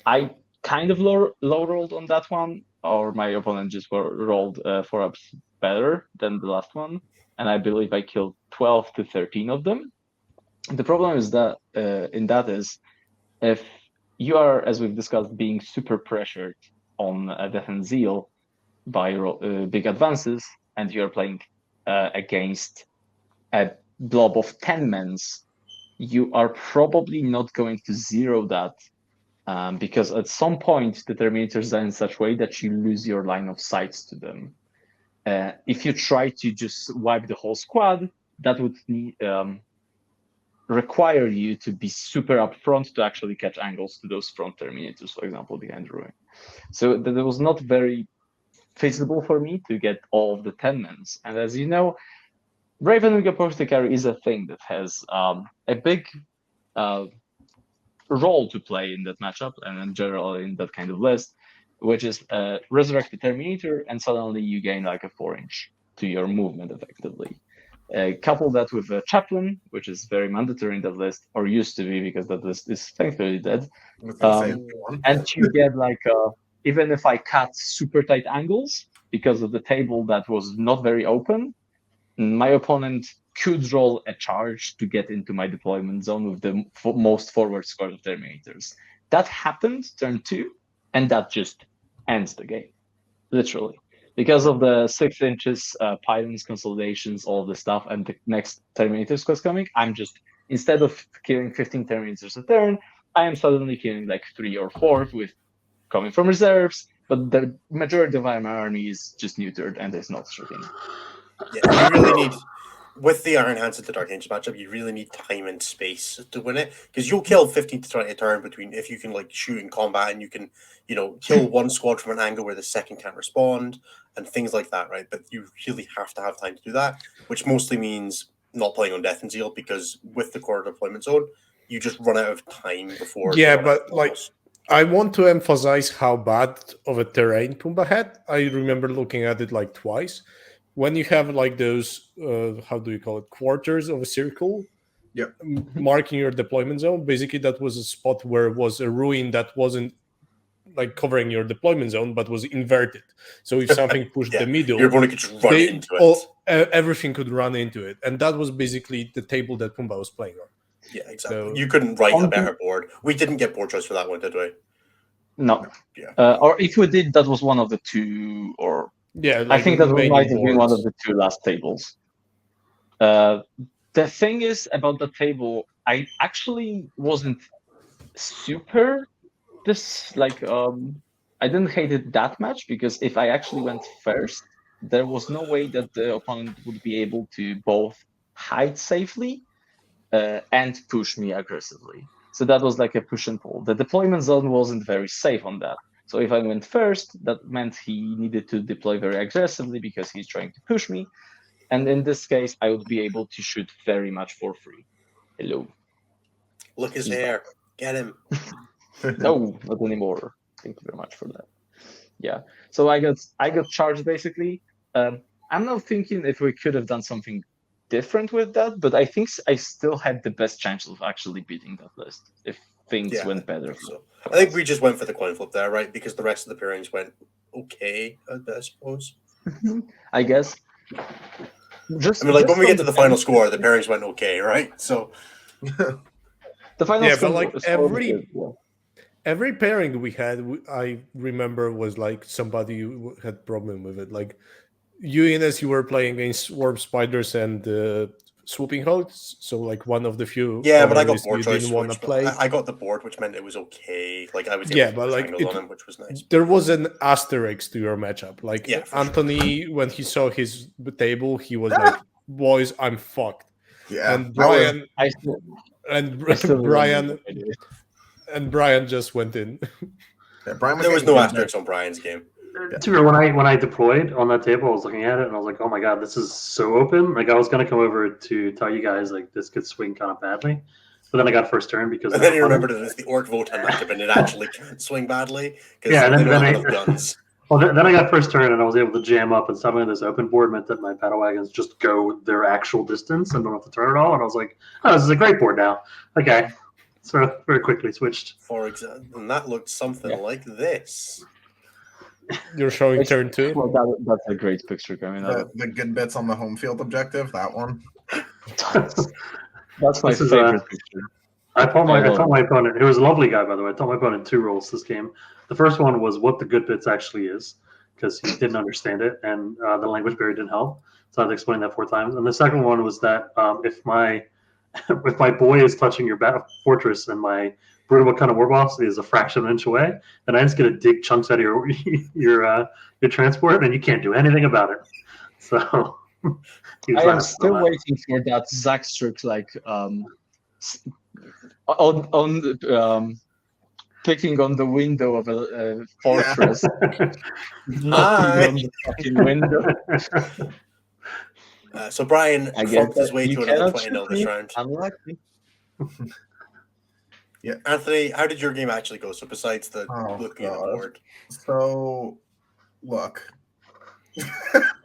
I kind of low rolled on that one, or my opponent just rolled 4-ups better than the last one, and I believe I killed 12 to 13 of them. The problem is that if you are, as we've discussed, being super pressured on Death and Zeal by big advances, and you're playing against a blob of 10 mens, you are probably not going to zero that, because at some point the Terminators are in such a way that you lose your line of sight to them. If you try to just wipe the whole squad, that would require you to be super upfront to actually catch angles to those front Terminators, for example, behind Ruin. So that it was not very feasible for me to get all of the 10 mens. And as you know, Ravenwing Apothecary is a thing that has a big role to play in that matchup, and in general in that kind of list, which is resurrect the Terminator, and suddenly you gain like a 4-inch to your movement effectively. Couple that with a chaplain, which is very mandatory in that list, or used to be because that list is thankfully dead. I was gonna say one. And you get like even if I cut super tight angles because of the table that was not very open, my opponent could roll a charge to get into my deployment zone with the most forward score of Terminators. That happened turn 2, and that just ends the game, literally. Because of the 6 inches, pylons, consolidations, all of the stuff, and the next Terminator squad's coming, I'm just, instead of killing 15 Terminators a turn, I am suddenly killing like 3 or 4 with coming from reserves, but the majority of my army is just neutered and is not shooting. Yeah, you really need, with the Iron Hands into Dark Angels matchup, you really need time and space to win it, because you'll kill 15 to 20 a turn between, if you can like shoot in combat and you can, kill one squad from an angle where the second can't respond and things like that, right? But you really have to have time to do that, which mostly means not playing on Death and Zeal, because with the quarter deployment zone, you just run out of time before. Yeah, but like, I want to emphasize how bad of a terrain Pumba had. I remember looking at it like twice. When you have like those, how do you call it, quarters of a circle, Yep. marking your deployment zone, basically that was a spot where it was a ruin that wasn't like covering your deployment zone, but was inverted. So if something pushed the middle, your opponent could just run into it. Everything could run into it. And that was basically the table that Pumba was playing on. Yeah, exactly. So, you couldn't write a better board. We didn't get board choice for that one, did we? No. Yeah. Or if we did, that was one of the 2, or yeah, like I think that might have been one of the 2 last tables. The thing is about the table, I actually wasn't super I didn't hate it that much, because if I actually went first, there was no way that the opponent would be able to both hide safely and push me aggressively. So that was like a push and pull. The deployment zone wasn't very safe on that. So if I went first, that meant he needed to deploy very aggressively because he's trying to push me. And in this case, I would be able to shoot very much for free. Hello. Look his hair. Get him. No, not anymore. Thank you very much for that. Yeah. So I got charged basically. I'm now thinking if we could have done something different with that, but I think I still had the best chance of actually beating that list if things went better. So I think we just went for the coin flip there, right? Because the rest of the pairings went okay, I suppose. I guess. When we get to the final score, the pairings went okay, right? So the final score, but like every pairing we had, I remember was like somebody who had problem with it. Like you, Ines, you were playing against Warp Spiders and Swooping Hosts, so like one of the few. Yeah, but I got board you choice. didn't want to play. I got the board, which meant it was okay. Like I was able to like on him, which was nice. There was an asterisk to your matchup. Like Anthony, sure. when he saw his table, he was like, "Boys, I'm fucked." Yeah, and Brian Brian just went in. Yeah, Brian there was no asterisks on Brian's game. When I deployed on that table, I was looking at it and I was like, "Oh my god, this is so open!" Like I was gonna come over to tell you guys like this could swing kind of badly, but then I got first turn because. And then you remembered it was the Orc Votan matchup, and it actually can't swing badly because they don't have enough guns. Well, then I got first turn and I was able to jam up, and suddenly this open board meant that my battle wagons just go their actual distance and don't have to turn at all. And I was like, "Oh, this is a great board now." Okay, so very quickly switched. For example, and that looked something like this. You're showing turn 2. Well, that's a great picture coming out. The good bits on the home field objective. That one. That's my favorite picture. I told my opponent, who was a lovely guy by the way. I told my opponent 2 rules this game. The first one was what the good bits actually is, because he didn't understand it, and the language barrier didn't help. So I had to explain that 4 times. And the second one was that if my boy is touching your battle fortress and my Brutal kind of war boss is a fraction of an inch away, then I just get to dig chunks out of your transport, and you can't do anything about it. So I am still waiting for that Zaxtrix on picking on the window of a fortress, knocking on the fucking window. So Brian funked his way to another 20-0 this round. Unlucky. Yeah, Anthony, how did your game actually go? So besides the looking at the board, so look.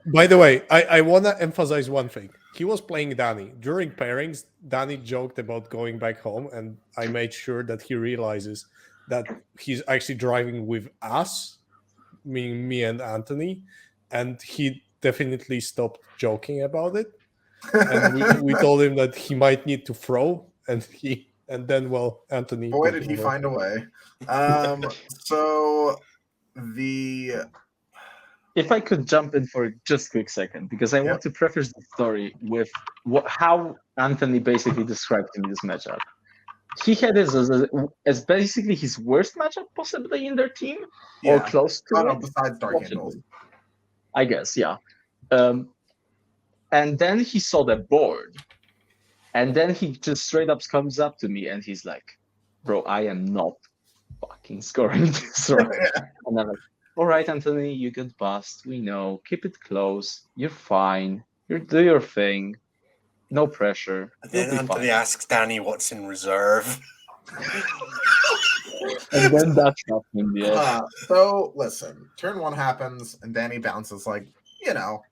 By the way, I want to emphasize one thing. he was playing Danny. During pairings, Danny joked about going back home, and I made sure that he realizes that he's actually driving with us, meaning me and Anthony, and he definitely stopped joking about it. And we told him that he might need to throw, and then Anthony. Boy, took did he over. find a way. So the If I could jump in for just a quick second, because I want to preface the story with how Anthony basically described in this matchup. He had this as basically his worst matchup possibly in their team, or close to it. Besides Dark Angels. I guess, yeah. And then he saw the board, and then he just straight up comes up to me and he's like, "Bro, I am not fucking scoring this right." And I'm like, "All right, Anthony, you get bust. We know. Keep it close. You're fine. You do your thing. No pressure." And then Anthony asks Danny what's in reserve. And then that's happened, yeah. So listen, turn 1 happens and Danny bounces like,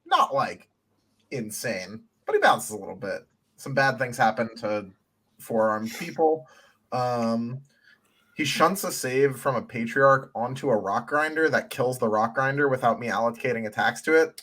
not like insane, but he bounces a little bit. Some bad things happen to 4-armed people. He shunts a save from a Patriarch onto a Rock Grinder that kills the Rock Grinder without me allocating attacks to it.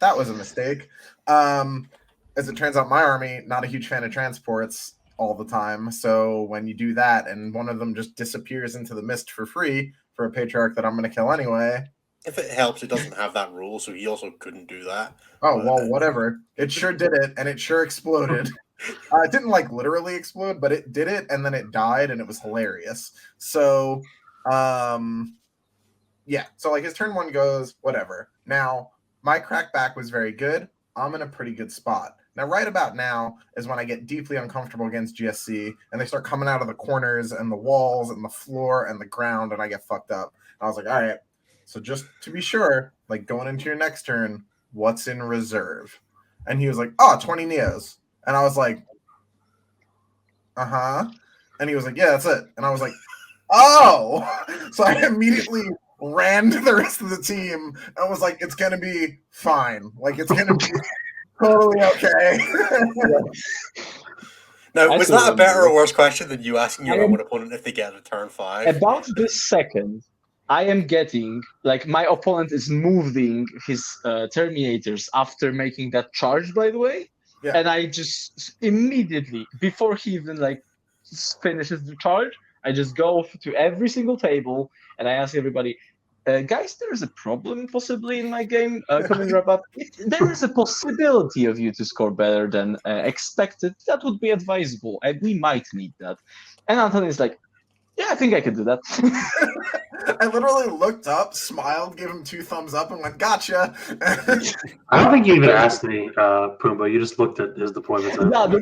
That was a mistake. As it turns out, my army, not a huge fan of transports all the time. So when you do that and one of them just disappears into the mist for free for a Patriarch that I'm going to kill anyway. If it helps, it doesn't have that rule, so he also couldn't do that. Oh, well, whatever. It sure did it, and it sure exploded. It didn't literally explode, but it did it, and then it died, and it was hilarious. So, yeah. So, his turn 1 goes, whatever. Now, my crackback was very good. I'm in a pretty good spot. Now, right about now is when I get deeply uncomfortable against GSC, and they start coming out of the corners and the walls and the floor and the ground, and I get fucked up. And I was like, all right, so just to be sure, going into your next turn, what's in reserve? And he was like, 20 Neos. And I was like, uh-huh. And he was like, yeah, that's it. And I was like, oh. So I immediately ran to the rest of the team and was like, it's going to be fine. It's going to be totally okay. Now, was that a better or worse question than you asking your own opponent if they get a turn 5? About this second, I am getting, my opponent is moving his Terminators after making that charge, by the way. Yeah. And I just immediately, before he even finishes the charge, I just go to every single table and I ask everybody, guys, there is a problem possibly in my game coming wrap up. There is a possibility of you to score better than expected. That would be advisable. We might need that. And Anthony is like, yeah, I think I could do that. I literally looked up, smiled, gave him 2 thumbs up, and went, gotcha. I don't think you even asked me, Pumba. You just looked at his deployment. No, that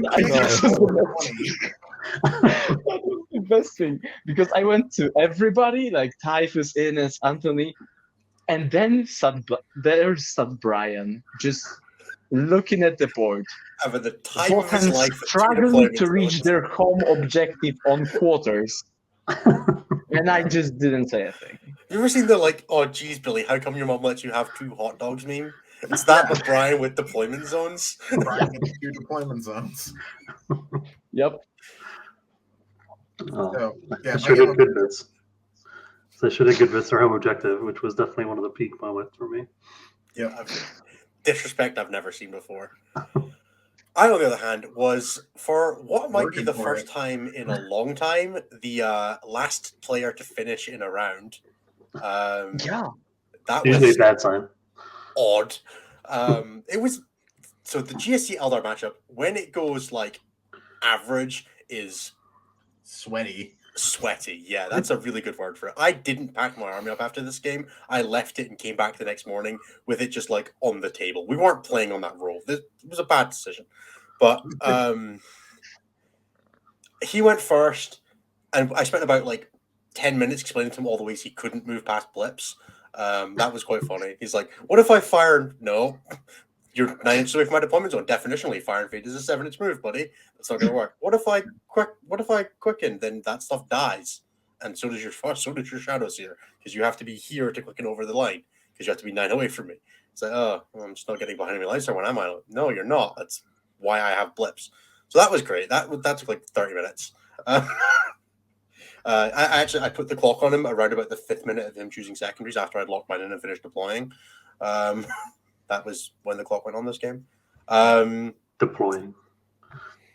was the best thing. Because I went to everybody, Typhus, Ines, Anthony, and then there's Stud Brian just looking at the board. Over the time of his life, struggling to reach their home objective on quarters. And I just didn't say a thing. You ever seen the oh geez, Billy, how come your mom lets you have 2 hot dogs meme? It's that with Brian with deployment zones. Brian with 2 deployment zones. Yep. So, yeah, they should have good bits. So they should have good bits for home objective, which was definitely one of the peak moments for me. Yeah, disrespect I've never seen before. I, on the other hand, was for what might be the first time in a long time, the last player to finish in a round. Yeah, that usually was a bad sign. Odd. It was so the GSC Eldar matchup when it goes average is sweaty. Sweaty, yeah, that's a really good word for it. I didn't pack my army up after this game. I left it and came back the next morning with it just on the table. We weren't playing on that roll. This was a bad decision. But he went first, and I spent about 10 minutes explaining to him all the ways he couldn't move past blips. That was quite funny. He's like, what if I fire? No. You're 9 inches away from my deployment zone. Definitionally, fire and feed is a 7-inch move, buddy. That's not going to work. What if I quicken? Then that stuff dies, and so does your shadows here, because you have to be here to quicken over the line, because you have to be 9 away from me. It's like, oh, well, I'm just not getting behind enemy lines when I'm on. No, you're not. That's why I have blips. So that was great. That took like 30 minutes. I put the clock on him around about the 5th minute of him choosing secondaries after I'd locked mine in and finished deploying. That was when the clock went on this game. Deploying.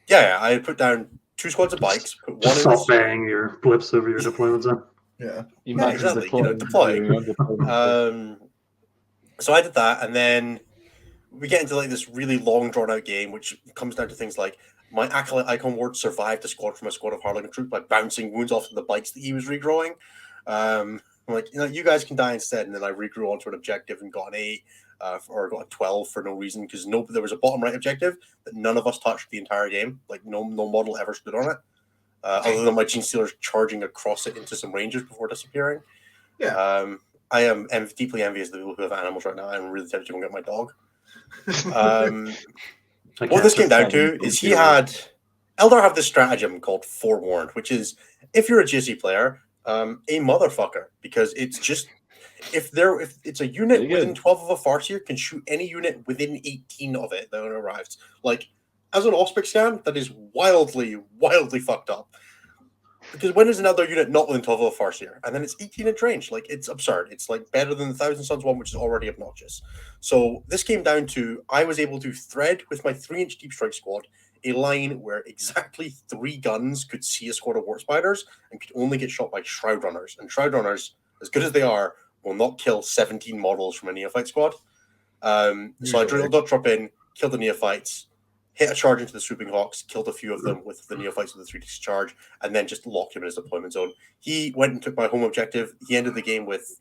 Yeah, I put down 2 squads of bikes. Put one Just in stop banging your blips over your deployments then. Yeah. Imagine exactly. Deploying. So I did that, and then we get into like this really long, drawn-out game, which comes down to things like my Acolyte Icon Ward survived a squad from a squad of Harlequin troops by bouncing wounds off of the bikes that he was regrowing. I'm like, you guys can die instead, and then I regrew onto an objective and got an 8 or got a 12 for no reason, because there was a bottom right objective that none of us touched the entire game. Like no model ever stood on it, other than my Gene Stealers charging across it into some rangers before disappearing. Yeah. I am deeply envious of the people who have animals right now. I'm really tempted to go get my dog. What this came down to is Eldar have this stratagem called Forewarned, which is, if you're a GSE player, a motherfucker, because it's just if it's a unit within 12 of a Farseer can shoot any unit within 18 of it that arrives. Like, as an Auspic scan, that is wildly fucked up. Because when is another unit not within 12 of a Farseer? And then it's 18-inch range. Like, it's absurd. It's like better than the Thousand Suns one, which is already obnoxious. So this came down to, I was able to thread with my 3-inch Deep Strike squad a line where exactly 3 guns could see a squad of Wart Spiders and could only get shot by Shroud Runners. And Shroud Runners, as good as they are, will not kill 17 models from a Neophyte squad. So I drilled Dot Drop in, killed the Neophytes, hit a charge into the Swooping Hawks, killed a few of them with the Neophytes with the 3D charge, and then just locked him in his deployment zone. He went and took my home objective. He ended the game with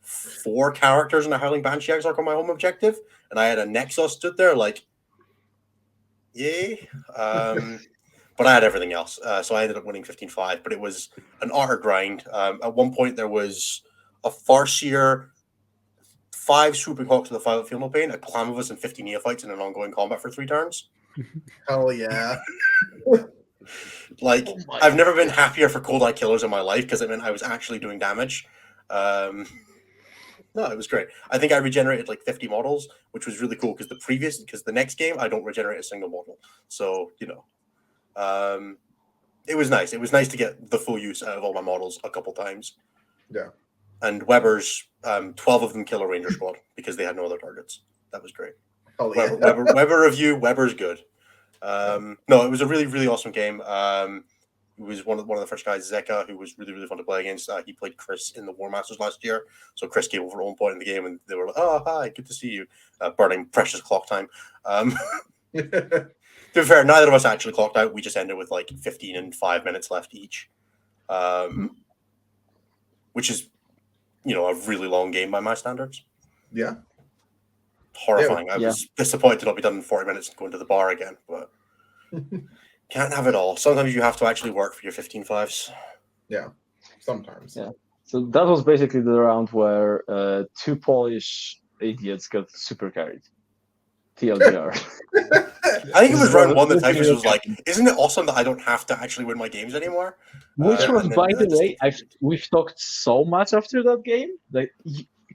4 characters and a Howling Banshee Exarch on my home objective, and I had a Nexus stood there like, yay. But I had everything else, so I ended up winning 15-5, but it was an utter grind. At one point, there was a Farseer, 5 Swooping Hawks with a 5 Field No Pain, a Clam of us, and 50 Neophytes in an ongoing combat for 3 turns. Hell yeah. Like, I've never been happier for Cold Eye Killers in my life, because it meant I was actually doing damage. No, it was great. I think I regenerated like 50 models, which was really cool, because the next game, I don't regenerate a single model. So, it was nice. It was nice to get the full use out of all my models a couple times. Yeah. And Weber's, 12 of them kill a Ranger squad because they had no other targets. That was great. Hell yeah. Weber review, Weber's good. No, it was a really, really awesome game. It was one of the first guys, Zeka, who was really, really fun to play against. He played Chris in the War Masters last year. So Chris came over at one point in the game and they were like, oh, hi, good to see you. Burning precious clock time. To be fair, neither of us actually clocked out. We just ended with like 15 and 5 minutes left each. Which is, a really long game by my standards. Yeah. Horrifying. I was disappointed to not be done in 40 minutes and going to the bar again, but can't have it all. Sometimes you have to actually work for your 15-5s. Yeah, sometimes. Yeah. So that was basically the round where 2 Polish idiots got super carried. TLDR. I think it was round 1 that Typhus was like, isn't it awesome that I don't have to actually win my games anymore? Which was, by the way, we've talked so much after that game. Like,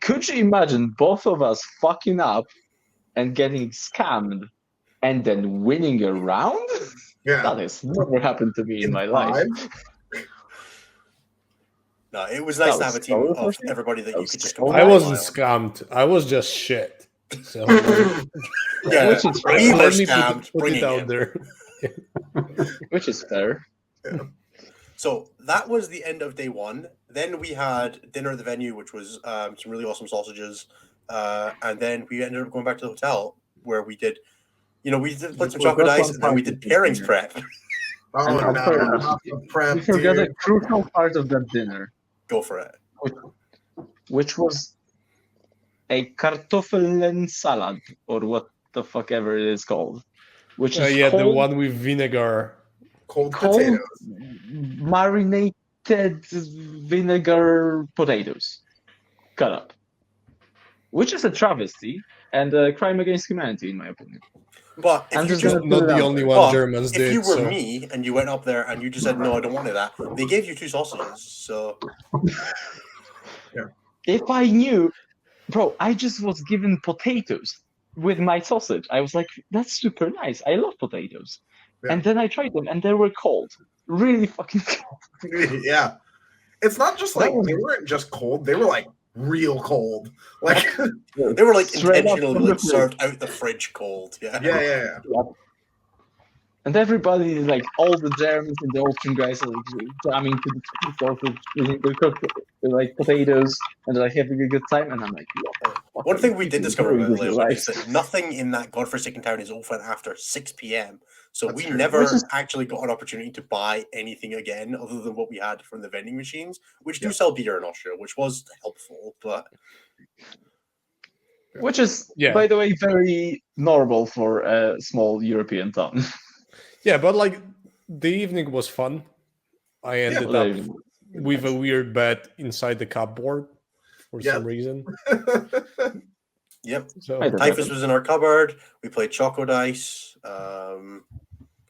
could you imagine both of us fucking up and getting scammed and then winning a round? Yeah. That has never happened to me in my life. No, it was nice to have a team of everybody that you could just I wasn't scammed. I was just shit. So, yeah, which is fair. we were Let me scammed. put it out in. there. Which is fair. Yeah. So that was the end of day 1. Then we had dinner at the venue, which was some really awesome sausages. And then we ended up going back to the hotel where we did, put some chocolate ice, and then we did pairings prep. Oh, no. Not the prep, We forgot dude. a crucial part of that dinner, Go for it. which was a kartoffeln salad, or what the fuck ever it is called. Which is The cold, one with vinegar. Cold cold potatoes. marinated vinegar potatoes cut up. Which is a travesty and a crime against humanity, in my opinion. But if I'm you just just, gonna Not the only one Well, Germans if did. you were so. me and you went up there and you just said, no, I don't want any of that, they gave you 2 sausages. So If I knew, bro, I just was given potatoes. with my sausage. I was like, that's super nice. I love potatoes. Yeah. And then I tried them, and they were cold, really fucking cold. Yeah. It's not just That like was- they weren't just cold; they were like real cold. Like, They were like Straight up intentionally from the like fridge. served out the fridge cold. Yeah. yeah. And everybody, like all the Germans and the Austrian guys, are like jamming to the chicken sausage, eating the cooked like potatoes, and they're like having a good time. And I'm like, One thing we did discover about this Leoben is that nothing in that godforsaken town is open after 6 p.m. So That's we true. never Which is- actually got an opportunity to buy anything again other than what we had from the vending machines, which do Yeah. sell beer in Austria, which was helpful. But Which is, Yeah. by the way, very normal for a small European town. Yeah, but like the evening was fun. I ended up with a weird bet inside the cupboard for Yeah. some reason. yep, So I did. Typhus was in our cupboard. We played Choco Dice.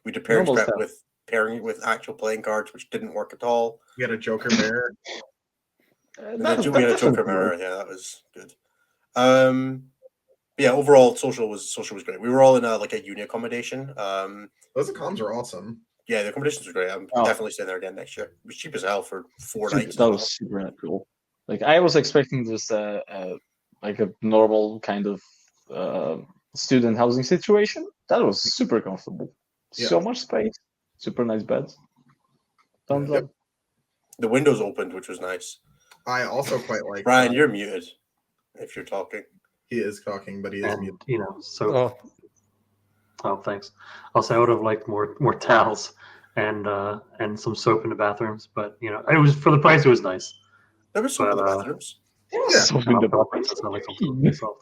We did pairing Normal prep stuff. with pairing with actual playing cards, which didn't work at all. We had a Joker mirror. And then we had a Joker mirror. Yeah, that was good. Yeah, overall, social was great. We were all in a uni accommodation. Those comms are awesome. Yeah, the accommodations were great. I'm definitely staying there again next year. It was cheap as hell for 4 nights. That was super cool. Like I was expecting just like a normal kind of student housing situation. That was super comfortable. Yeah. So much space. Super nice beds. Thumbs Yep. up. The windows opened, which was nice. I also quite like. Brian, you're muted if you're talking. He is talking, but he is And muted. so thanks. Also, I would have liked more towels and some soap in the bathrooms, but it was for the price. It was nice. There was soap in the But, bathrooms. Yeah. So in For the the price, it's not like something myself.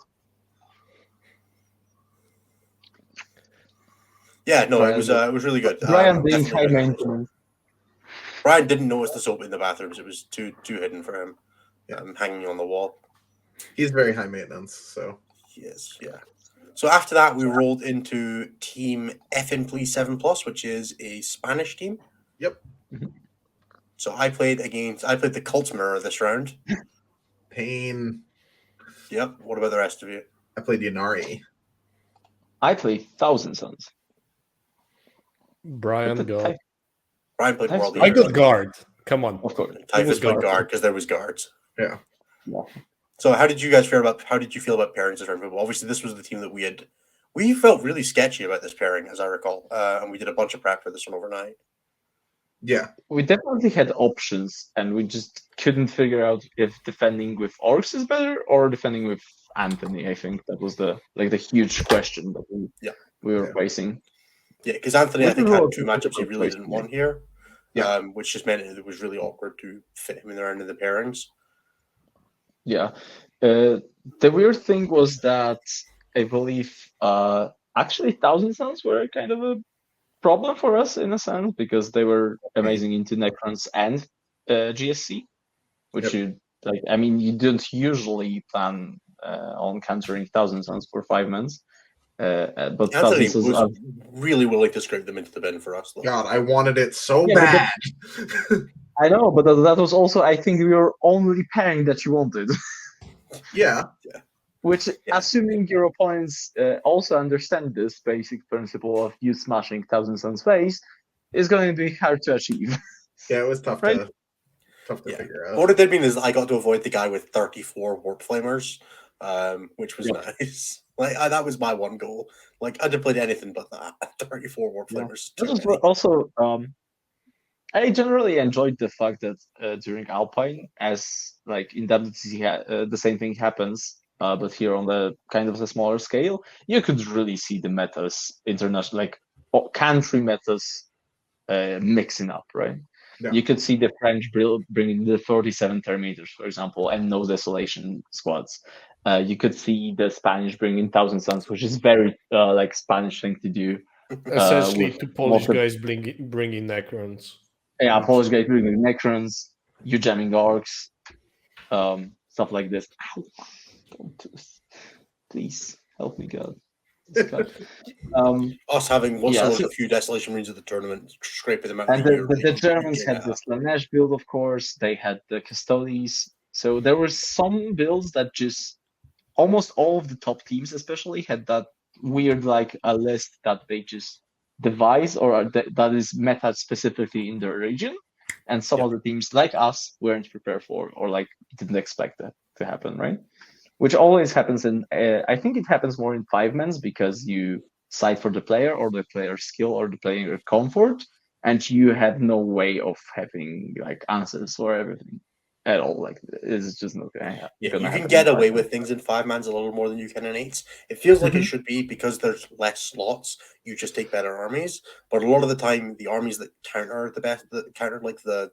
Yeah, no, Brian, it was really good. Brian being Definitely high good. maintenance. Brian didn't notice the soap in the bathrooms. It was too hidden for him. Hanging on the wall. He's very high maintenance, so He is, yeah. So after that, we rolled into Team FN 7+, which is a Spanish team. Yep. So I played the Cult Mirror this round. Pain. Yep. What about the rest of you? I played Yanari. I play Thousand Suns. Brian go. Brian played I've- World I Eater. got guard. Come on. Of course. Typhus played guard. guard because there was guards. Yeah. Yeah. So how did you feel about pairings this round? Obviously, this was the team that we felt really sketchy about this pairing, as I recall, and we did a bunch of prep for this one overnight. Yeah. We definitely had options, and we just couldn't figure out if defending with Orcs is better or defending with Anthony. I think that was the huge question that we were facing. Yeah, because Anthony, I think, had 2 matchups he really didn't Basically. want here. Yeah. Which just meant it was really awkward to fit him in there into the pairings. Yeah. The weird thing was that I believe actually Thousand Suns were kind of a problem for us in a sense because they were amazing into Necrons and GSC, which you don't usually plan on countering Thousand Suns for 5 months. But Anthony Thousand Suns was really willing to scrape them into the bin for us. Though. God, I wanted it so Yeah, bad. I know, but that was also, I think, your only pairing that you wanted. Yeah. Which, assuming your opponents also understand this basic principle of you smashing Thousand Suns face, is going to be hard to achieve. Yeah, it was tough Right? to figure out. What it did mean is I got to avoid the guy with 34 warp flamers, which was nice. That was my one goal. Like I didn't play anything but that. 34 warp flamers. This was also, I generally enjoyed the fact that during Alpine, as like in WTC, the same thing happens, but here on the kind of a smaller scale, you could really see the metas, international, like country metas, mixing up, right? Yeah. You could see the French bringing the 37 Terminators, for example, and no Desolation squads. You could see the Spanish bringing Thousand Suns, which is very like Spanish thing to do. Essentially, with two Polish most of- guys bringing Necrons. Yeah, Polish guys bringing Necrons, you jamming Orcs, stuff like this. Ow. Don't do this. Please help me, God. Us having once yeah, a few Desolation Marines at the tournament, scraping them out. And in Europe, the Germans had the Slanesh build, of course. They had the Custodes. So there were some builds that just almost all of the top teams, especially, had that weird like a list that they just devise or that is meta specifically in their region, and some of the teams like us weren't prepared for or like didn't expect that to happen, right? Which always happens in I think it happens more in 5-mans because you side for the player or the player's skill or the player comfort, and you have no way of having like answers for everything at all. Like it's just not gonna happen. Yeah, you can get away with things in 5-mans a little more than you can in 8s. It feels like it should be because there's less slots. You just take better armies, but a lot of the time, the armies that counter the best, that counter like the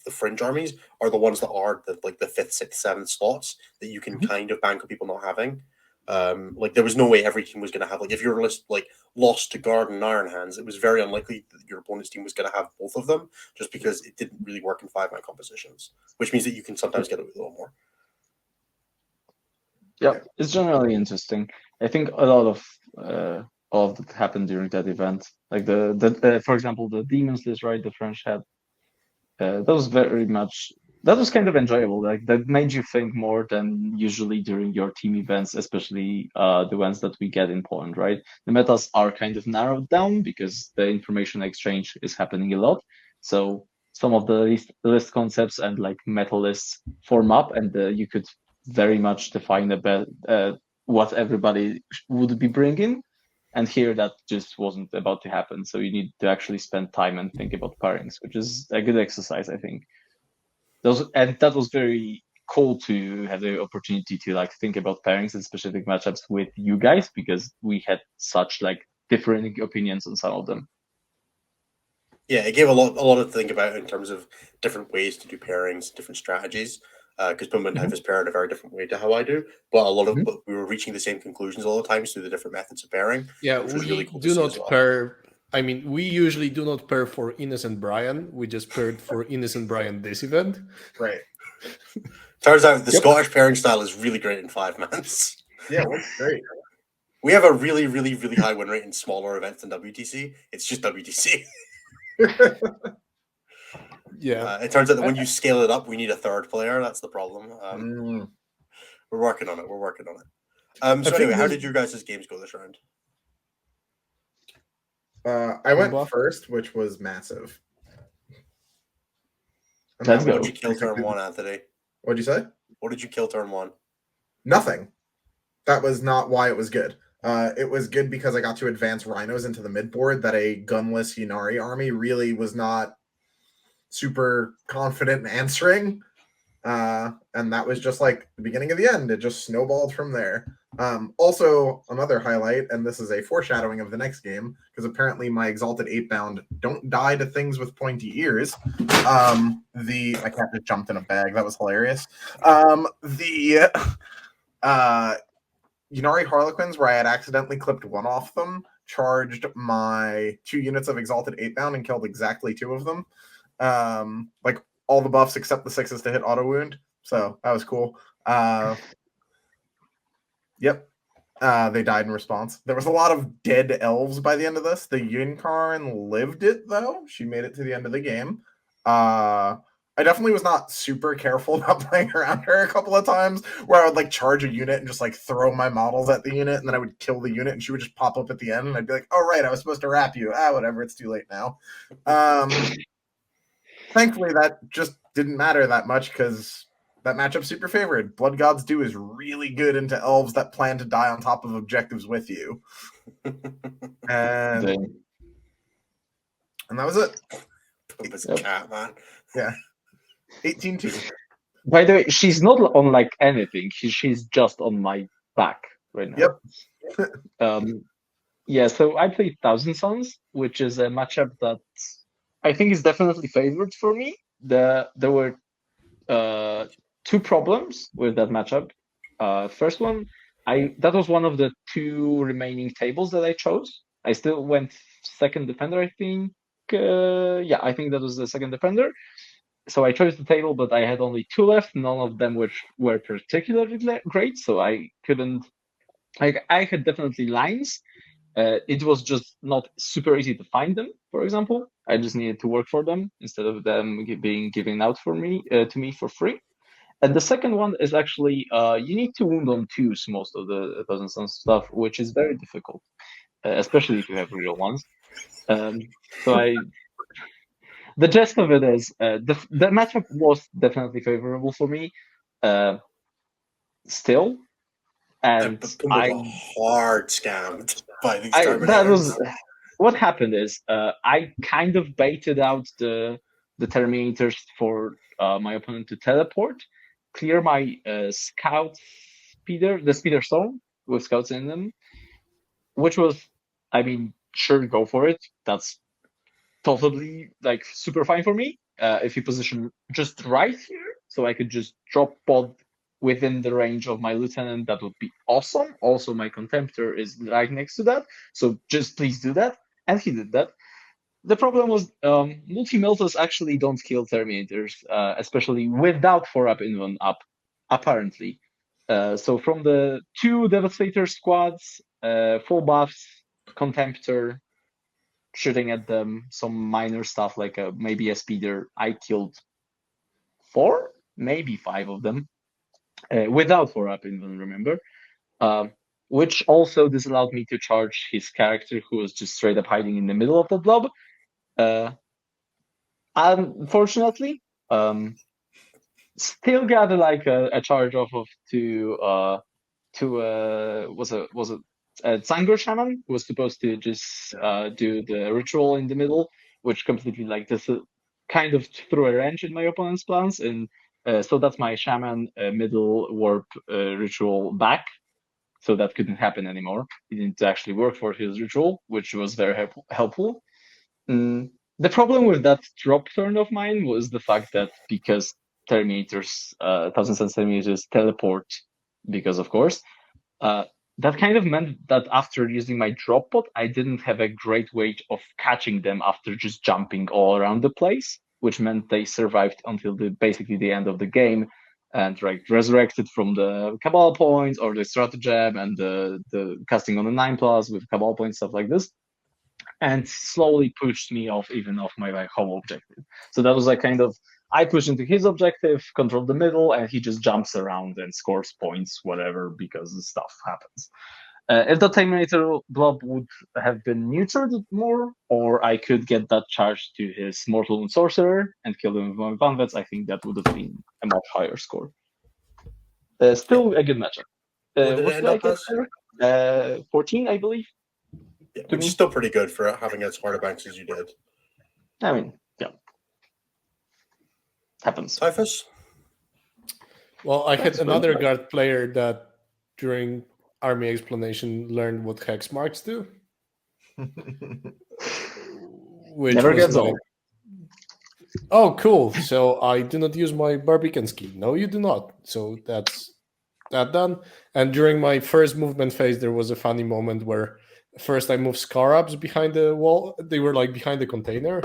fringe armies, are the ones that are like the 5th, 6th, 7th slots that you can kind of bank on people not having. Like there was no way every team was going to have, like, if you're like lost to Guard and Iron Hands, it was very unlikely that your opponent's team was going to have both of them, just because it didn't really work in 5-man compositions, which means that you can sometimes get away with a little more. Yeah, it's generally interesting. I think a lot of that happened during that event. Like the for example, the Demons list, right? The French had that was kind of enjoyable. Like that made you think more than usually during your team events, especially the ones that we get in Poland, right? The metas are kind of narrowed down because the information exchange is happening a lot. So some of the list concepts and like meta lists form up, and you could very much define what everybody would be bringing. And here that just wasn't about to happen. So you need to actually spend time and think about pairings, which is a good exercise, I think. And that was very cool to have the opportunity to like think about pairings and specific matchups with you guys, because we had such like differing opinions on some of them. Yeah, it gave a lot to think about in terms of different ways to do pairings, different strategies. Because Pumba and Typhus pair in a very different way to how I do, but but we were reaching the same conclusions all the times through the different methods of pairing. Yeah, which was we really cool do not well. pair. I mean, we usually do not pair for Innocent Brian. We just paired for Innocent Brian this event. Right. Turns out the Scottish pairing style is really great in 5-mans. Yeah, it works great. We have a really, really, really high win rate in smaller events than WTC. It's just WTC. Yeah. It turns out that when you scale it up, we need a third player. That's the problem. We're working on it. So anyway, how did your guys' games go this round? I went first, which was massive. Let's go. What did you kill turn 1, Anthony? What'd you say? What did you kill turn 1? Nothing. That was not why it was good. It was good because I got to advance rhinos into the midboard that a gunless Yunari army really was not super confident in answering. And that was just like the beginning of the end. It just snowballed from there. Also, another highlight, and this is a foreshadowing of the next game, because apparently my Exalted 8-bound don't die to things with pointy ears. My cat just jumped in a bag. That was hilarious. The Yunari Harlequins, where I had accidentally clipped one off them, charged my 2 units of Exalted 8-bound and killed exactly 2 of them. Like all the buffs except the 6s to hit auto wound. So that was cool. Yep. They died in response. There was a lot of dead elves by the end of this. The Yunkarn lived it, though. She made it to the end of the game. I definitely was not super careful about playing around her a couple of times, where I would like charge a unit and just like throw my models at the unit, and then I would kill the unit and she would just pop up at the end, and I'd be like, oh right, I was supposed to wrap you. Whatever, it's too late now. Thankfully that just didn't matter that much, because that matchup super favored. Blood Gods do is really good into elves that plan to die on top of objectives with you. And that was it. It's a cat, man. Yeah. 18-2. By the way, she's not on like anything. She's just on my back right now. Yep. Yeah, so I played Thousand Suns, which is a matchup that I think is definitely favored for me. There were 2 problems with that matchup. First one, that was one of the 2 remaining tables that I chose. I still went second defender, I think. I think that was the second defender. So I chose the table, but I had only 2 left. None of them which were particularly great, so I couldn't. I had definitely lines. It was just not super easy to find them. For example, I just needed to work for them instead of them being given out to me for free. And the second one is actually you need to wound on twos most of the Thousand Suns stuff, which is very difficult, especially if you have real ones. So the gist of it is the matchup was definitely favorable for me, still, and But Pumba got hard scammed by these Terminators. that was what happened. Is I kind of baited out the Terminators for my opponent to teleport, clear my scout speeder, the speeder stone with scouts in them, which was, I mean, sure, go for it. That's totally like super fine for me. If you position just right here, so I could just drop pod within the range of my lieutenant, that would be awesome. Also, my contemptor is right next to that, so just please do that. And he did that. The problem was multi-meltas actually don't kill Terminators, especially without 4-up invuln up, apparently. So from the 2 Devastator squads, full buffs, contemptor, shooting at them, some minor stuff like maybe a speeder, I killed 4, maybe 5 of them, without 4-up invuln, remember? Which also disallowed me to charge his character, who was just straight up hiding in the middle of the blob. Unfortunately, still got like a charge off of to was a Tsangur Shaman, who was supposed to just do the ritual in the middle, which completely like this kind of threw a wrench in my opponent's plans, and so that's my Shaman middle warp ritual back. So that couldn't happen anymore. It didn't actually work for his ritual, which was very helpful. The problem with that drop turn of mine was the fact that because Terminators, Thousand Suns Terminators teleport, because of course, that kind of meant that after using my drop pod, I didn't have a great way of catching them after just jumping all around the place, which meant they survived until basically the end of the game, and resurrected from the Cabal points or the stratagem and the casting on the 9+ with Cabal points, stuff like this, and slowly pushed me off my whole objective. So that was like kind of, I push into his objective, control the middle, and he just jumps around and scores points, whatever, because the stuff happens. If the Terminator blob would have been neutered more, or I could get that charge to his Mortal Wound Sorcerer and kill him with my Vanvets, I think that would have been a much higher score. Still a good matchup. What did it What end did I up get as? there? 14, I believe. Yeah, which is still pretty good for having as hard a banks as you did. I mean, yeah. Happens. Typhus? Well, I had That's another fun. guard player that during army explanation learned what hex marks do. Which Never was gets like, old. oh, cool. So I do not use my Barbican ski. No, you do not. So that's that done. And during my first movement phase, there was a funny moment where first I moved Scarabs behind the wall. They were like behind the container.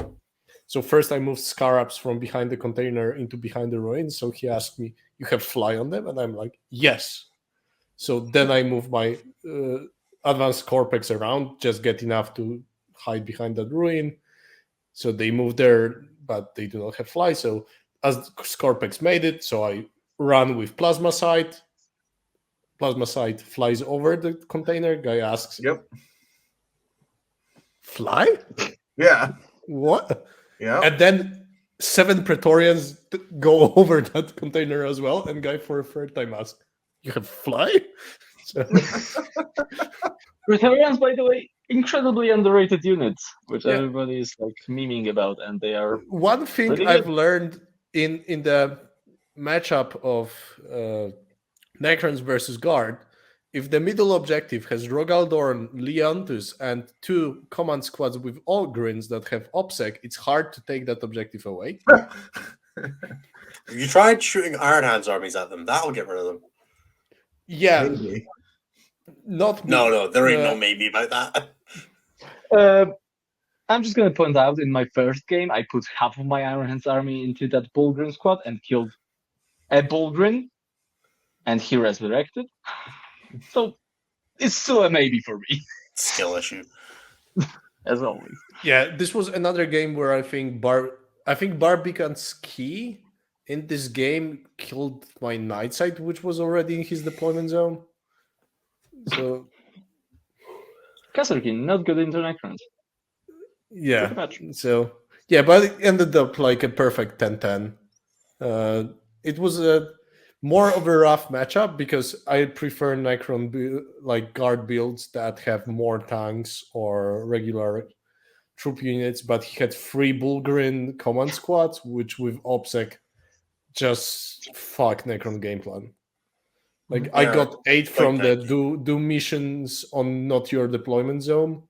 So first I moved Scarabs from behind the container into behind the ruins. So he asked me, you have fly on them? And I'm like, yes. So then I moved my advanced Corpex around, just get enough to hide behind that ruin. So they moved there, but they do not have fly. So as Scorpex made it, so I run with Plasma Sight. Plasma Sight flies over the container. Guy asks, Yep. fly? Yeah. What? Yeah. And then 7 Praetorians go over that container as well. And guy for a third time asks, you have fly? So, Praetorians, by the way, incredibly underrated units, which Yeah. everybody is like memeing about, and they are one thing pretty I've good. learned in the matchup of Necrons versus Guard, if the middle objective has Rogaldorn, Leontus, and 2 command squads with Ogrins that have OPSEC, it's hard to take that objective away. If you tried shooting Iron Hands armies at them, that'll get rid of them. Yeah, Maybe. not me. No, there ain't no maybe about that. I'm just gonna point out, in my first game, I put half of my Iron Hands army into that Bullgrin squad and killed a Bullgrin, and he resurrected. So it's still a maybe for me, Skill issue. as always. Yeah, this was another game where I think Barbican's key in this game killed my night sight, which was already in his deployment zone. So Kasserkin, not good into Necrons. yeah, Good match. so yeah, but it ended up like a perfect 10-10. It was a more of a rough matchup because I prefer Necron like guard builds that have more tanks or regular troop units, but he had 3 Bulgarin command squads, which with OPSEC just fuck Necron game plan. Like I Yeah, got 8 quite from the tanky. do missions on not your deployment zone.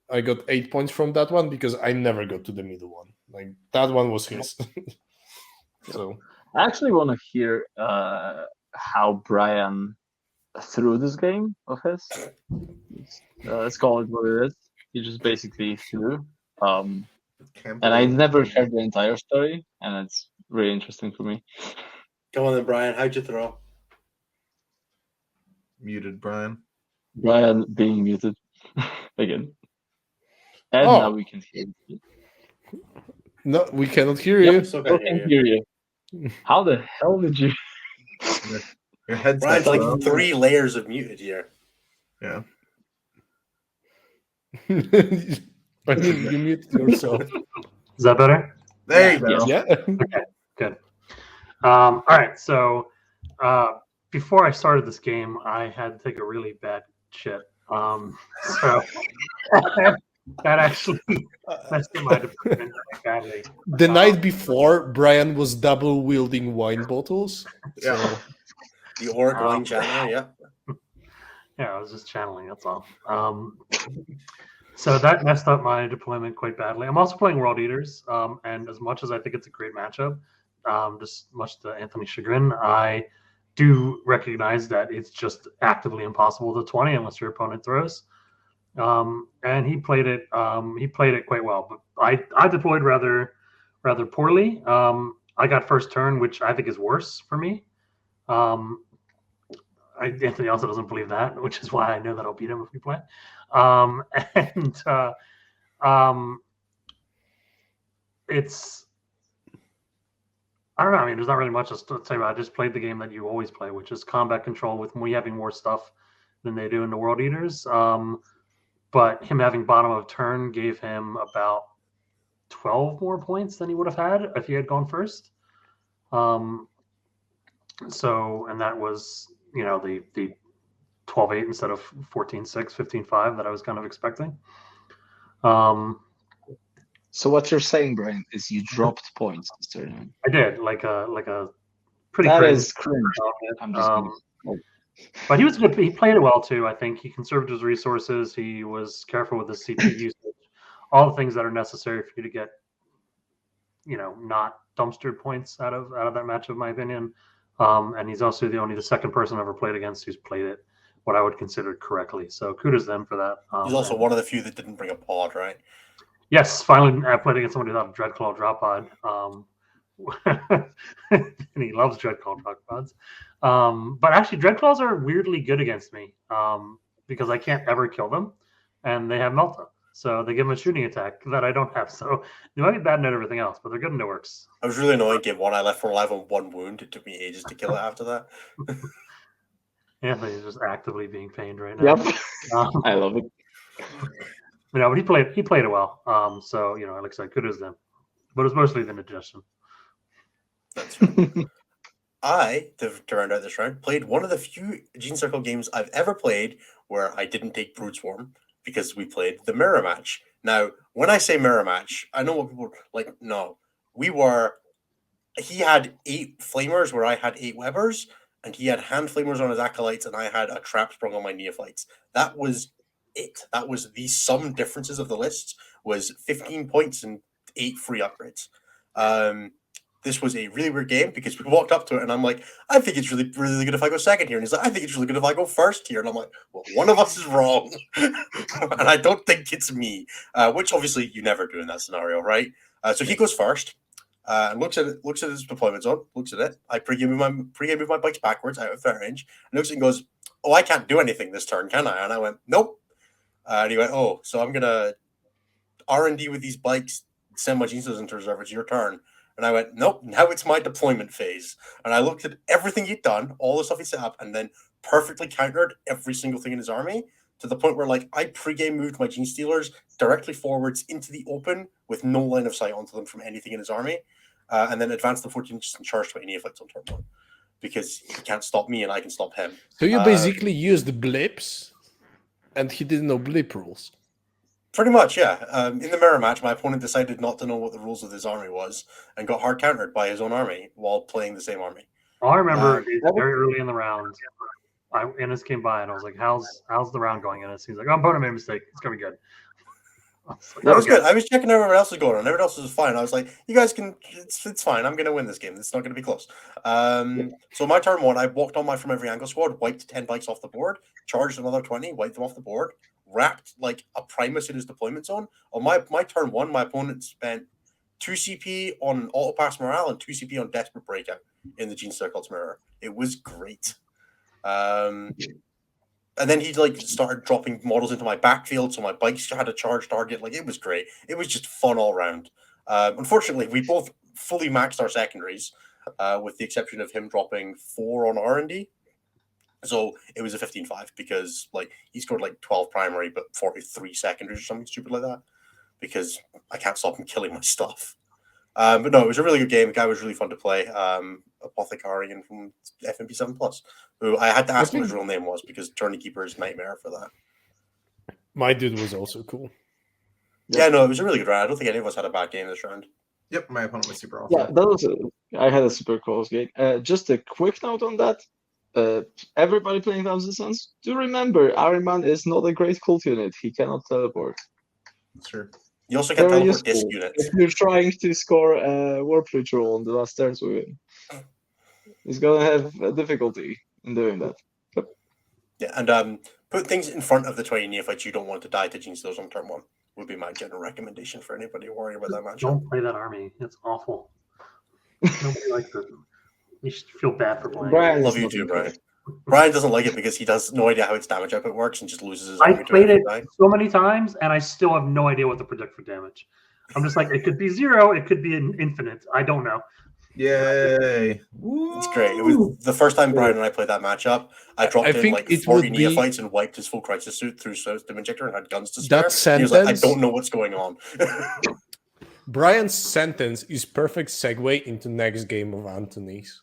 I got 8 points from that one because I never got to the middle one. Like that one was his. So I actually want to hear how Brian threw this game of his. Let's call it what it is. He just basically threw. And I never heard the entire story, and it's really interesting for me. Come on then, Brian. How'd you throw? Muted Brian. Brian being muted again. And Oh. now we can hear you. no, we cannot hear Yep, you. Still we can't can hear you. hear you. How the hell did you? Your headset. Brian's like bro. 3 layers of muted here. Yeah. I mean, you muted yourself. Is that better? There you go. Yes. Yeah. Good. All right. So before I started this game, I had to take a really bad shit. So that actually messed up my deployment quite badly. The night before, Brian was double wielding wine bottles. Yeah. So The Auric Wine Channel, yeah. Yeah, I was just channeling. That's all. So that messed up my deployment quite badly. I'm also playing World Eaters, and as much as I think it's a great matchup, just much to Anthony's chagrin, I do recognize that it's just actively impossible to 20 unless your opponent throws. And he played it. He played it quite well, but I deployed rather poorly. I got first turn, which I think is worse for me. Anthony also doesn't believe that, which is why I know that I'll beat him if we play. It's I don't know. I mean, there's not really much to say about it. I just played the game that you always play, which is combat control with me having more stuff than they do in the World Eaters. But him having bottom of turn gave him about 12 more points than he would have had if he had gone first. So, and that was, the 12-8 instead of 14-6, 15-5 that I was kind of expecting. So what you're saying, Brian, is you dropped points this tournament. I did, like a pretty That crazy. is cringe. I'm just But he was good. He played it well too. I think he conserved his resources. He was careful with his CP usage. All the things that are necessary for you to get, not dumpstered points out of that match, in my opinion. And he's also the second person I ever played against who's played it what I would consider correctly. So kudos to them for that. He's also one of the few that didn't bring a pod, right? Yes, finally I played against somebody without a Dreadclaw drop pod. And he loves Dreadclaw drop pods. But actually, Dreadclaws are weirdly good against me because I can't ever kill them, and they have Melta. So they give them a shooting attack that I don't have. So they might be bad at everything else, but they're good in their works. I was really annoyed game 1. I left for alive on 1 wound. It took me ages to kill it after that. Anthony's just actively being pained right now. Yep. I love it. But he played it well. So like I said, kudos to them. But it was mostly the indigestion. That's right. I, to round out this round, played one of the few Gene Circle games I've ever played where I didn't take Brood Swarm because we played the mirror match. Now, when I say mirror match, I know what people are like. No, he had 8 flamers where I had 8 webbers, and he had hand flamers on his acolytes, and I had a trap sprung on my neophytes. That was it. That was the sum differences of the lists was 15 points and 8 free upgrades. This was a really weird game because we walked up to it and I'm like, I think it's really, really good if I go second here. And he's like, I think it's really good if I go first here. And I'm like, well, one of us is wrong. And I don't think it's me, which obviously you never do in that scenario, right? So he goes first and looks at his deployment zone, looks at it. I pre-game move my bikes backwards out of fair range. And looks at it and goes, oh, I can't do anything this turn, can I? And I went, nope. And he went, oh, so I'm going to R&D with these bikes, send my Genesis into reserve. It's your turn. And I went, nope, now it's my deployment phase. And I looked at everything he'd done, all the stuff he set up, and then perfectly countered every single thing in his army to the point where, like, I pre-game moved my Gene Stealers directly forwards into the open with no line of sight onto them from anything in his army, and then advanced the 14 inches and charged 20 neophytes on turn 1 because he can't stop me and I can stop him. So you basically used the blips, and he didn't know blip rules. Pretty much, yeah. In the mirror match, my opponent decided not to know what the rules of his army was and got hard countered by his own army while playing the same army. All I remember is very early in the round, Ennis came by and I was like, "How's the round going?" Ennis, he's like, "Oh, opponent made a mistake. It's gonna be good." That was good. I was checking everyone else was going on. Everyone else was fine. I was like, "You guys can. It's fine. I'm going to win this game. It's not going to be close." So my turn 1, I walked on my from every angle squad, wiped 10 bikes off the board, charged another 20, wiped them off the board, wrapped like a Primus in his deployment zone. On my turn 1, my opponent spent 2 CP on auto pass morale and 2 CP on desperate breakout in the Gene Circles mirror. It was great. And then he like started dropping models into my backfield, so my bikes had a charge target. Like, it was great. It was just fun all around. Unfortunately, we both fully maxed our secondaries, with the exception of him dropping 4 on R&D. So it was a 15-5 because like he scored like 12 primary but 43 secondaries or something stupid like that because I can't stop him killing my stuff. But no, it was a really good game. The guy was really fun to play. Apothecarian from FMP 7 Plus, who I had to ask him what his real name was because Journey Keeper is nightmare for that. My dude was also cool. Yeah, no, it was a really good round. I don't think any of us had a bad game this round. Yep, my opponent was super awesome. Yeah, that was I had a super close game. Just a quick note on that. Everybody playing Thousand Suns, do remember Ariman is not a great cult unit. He cannot teleport. That's true. You also can Very teleport disc useful units. if you're trying to score a warp ritual on the last turns with him. He's gonna have a difficulty in doing that. Yeah, and put things in front of the 20 neophytes you don't want to die to Gene Stealers on turn 1 would be my general recommendation for anybody worrying about that matchup. Don't play that army. It's awful. Nobody likes it. You should feel bad for playing. Brian is Love you not too, impressed. Brian. Brian doesn't like it because he has no idea how its damage output works and just loses his I army to played it every die. so many times, and I still have no idea what to predict for damage. I'm just like, it could be 0, it could be an infinite. I don't know. Yay! It's great. It was the first time Brian and I played that matchup. I dropped in think like it 40 would be- neophytes and wiped his full crisis suit through Stem Injector and had guns to spare. That He was like, I sentence- don't know what's going on. Brian's sentence is perfect segue into next game of Anthony's.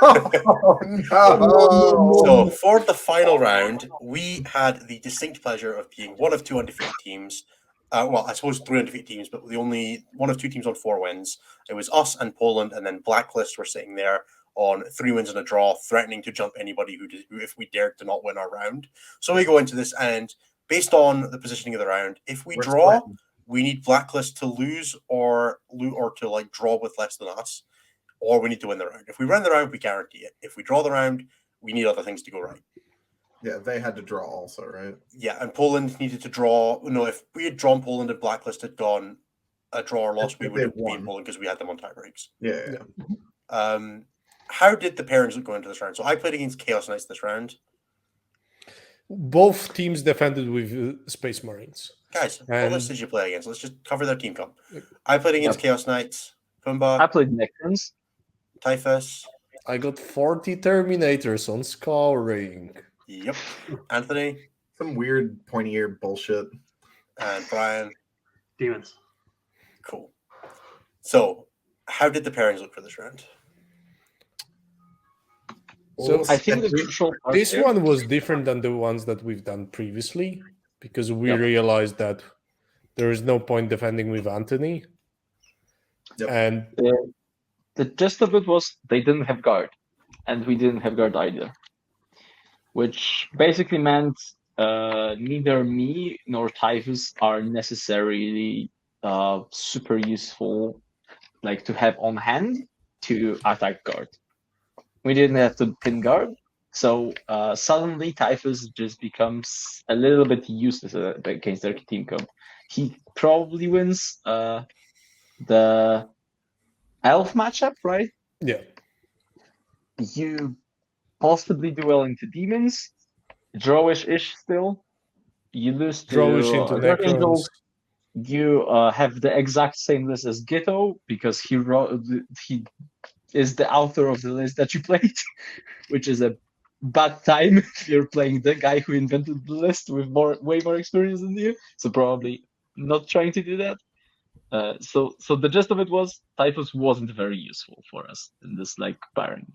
Oh, no! So for the final round, we had the distinct pleasure of being one of 2 undefeated teams. Well, I suppose 3 undefeated teams, but the only one of 2 teams on 4 wins. It was us and Poland, and then Blacklist were sitting there on 3 wins and a draw, threatening to jump anybody who if we dared to not win our round. So we go into this, and based on the positioning of the round, if we We're draw, splitting. we need Blacklist to lose or to like draw with less than us, or we need to win the round. If we win the round, we guarantee it. If we draw the round, we need other things to go right. Yeah, they had to draw also, right? Yeah, and Poland needed to draw. No, if we had drawn Poland and Blacklist had gone a draw or loss, we If would have they'd won. beaten Poland because we had them on tie breaks. Yeah. How did the pairings go into this round? So I played against Chaos Knights this round. Both teams defended with Space Marines. Guys, what And- list did you play against? Let's just cover their team comp. I played against Chaos Knights, Pumba, I played Necrons. Typhus. I got 40 Terminators on Scouring. Yep. Anthony Some weird pointy ear bullshit. and Brian. Demons. Cool. So, how did the pairings look for this round? So I think the crucial part this here- one was different than the ones that we've done previously because we Yep. realized that there is no point defending with Anthony. Yep. And the gist of it was they didn't have guard, and we didn't have guard either, which basically meant neither me nor Typhus are necessarily super useful, like to have on hand to attack guard. We didn't have to pin guard, so suddenly Typhus just becomes a little bit useless against their team comp. He probably wins the elf matchup, right? yeah, You possibly do well into demons, drawish-ish still. You lose to drawish into Dark Angel. Necrons. you have the exact same list as Ghetto because he is the author of the list that you played, which is a bad time if you're playing the guy who invented the list with way more experience than you. So probably not trying to do that. So the gist of it was Typhus wasn't very useful for us in this pairing.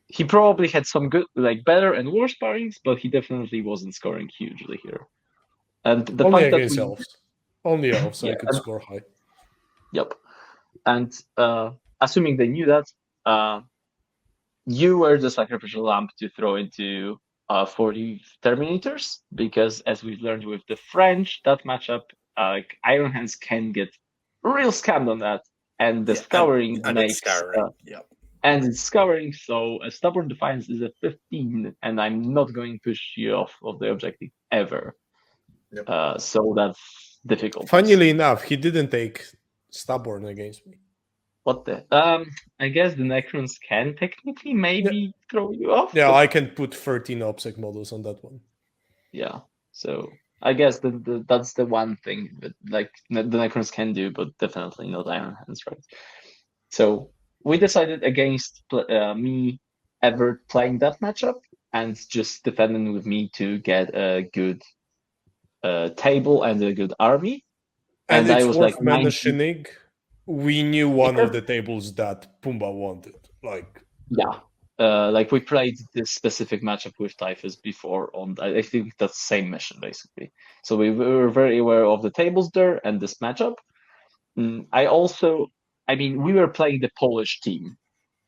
He probably had some good, better and worse pairings, but he definitely wasn't scoring hugely here. And the Only fact that against elves. Only elves I could score high. Yep. And assuming they knew that, you were the sacrificial lamb to throw into 40 Terminators, because as we've learned with the French, that matchup, Iron Hands can get real scammed on that. And the scouring makes... scouring. Yeah. And it's scouring, so a Stubborn Defiance is a 15, and I'm not going to push you off of the objective ever. Yep. So that's difficult. Funnily enough, he didn't take Stubborn against me. What the? I guess the Necrons can technically maybe throw you off. Yeah, I can put 13 OPSEC models on that one. Yeah, so I guess that's the one thing that the Necrons can do, but definitely not Iron Hands, right? So we decided against me ever playing that matchup and just defending with me to get a good table and a good army. And I it's was worth like mentioning, we knew one of the tables that Pumba wanted. We played this specific matchup with Typhus before on, I think, that same mission, basically. So we were very aware of the tables there and this matchup. We were playing the Polish team.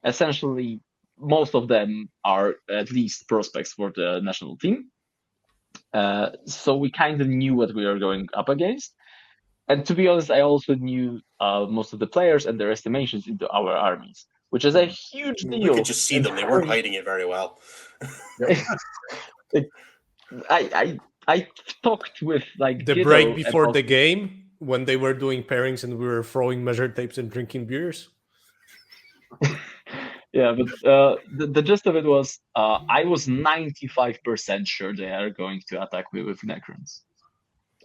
Essentially, most of them are at least prospects for the national team. So we kind of knew what we were going up against. And to be honest, I also knew most of the players and their estimations into our armies, which is a huge deal. We could just see them; they weren't hiding it very well. I talked with the break before the game when they were doing pairings and we were throwing measure tapes and drinking beers. Yeah, but the gist of it was I was 95% sure they are going to attack me with Necrons.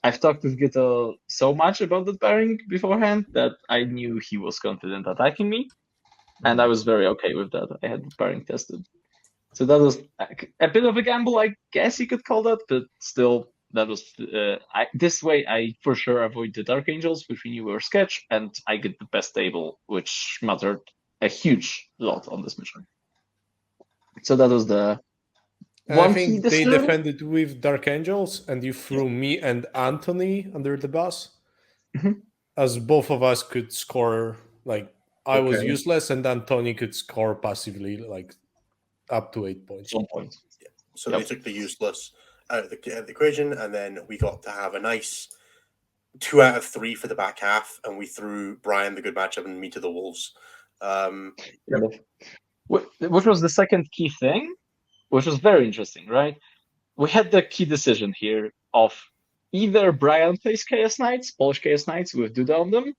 I've talked with Gito so much about that pairing beforehand that I knew he was confident attacking me, and I was very okay with that. I had the pairing tested. So that was a bit of a gamble, I guess you could call that, but still, that was... this way, I for sure avoid the Dark Angels, which we knew were sketch, and I get the best table, which mattered a huge lot on this mission. So that was the... I think they defended with Dark Angels, and you threw me and Anthony under the bus, as both of us could score. I was useless, and Anthony could score passively, up to 8 points. Some points. Yeah. So they took the useless out of the equation, and then we got to have a nice 2 out of 3 for the back half, and we threw Brian the good matchup and me to the Wolves. Which was the second key thing, which was very interesting, right? We had the key decision here of either Brian plays Chaos Knights, Polish Chaos Knights with Duda on them,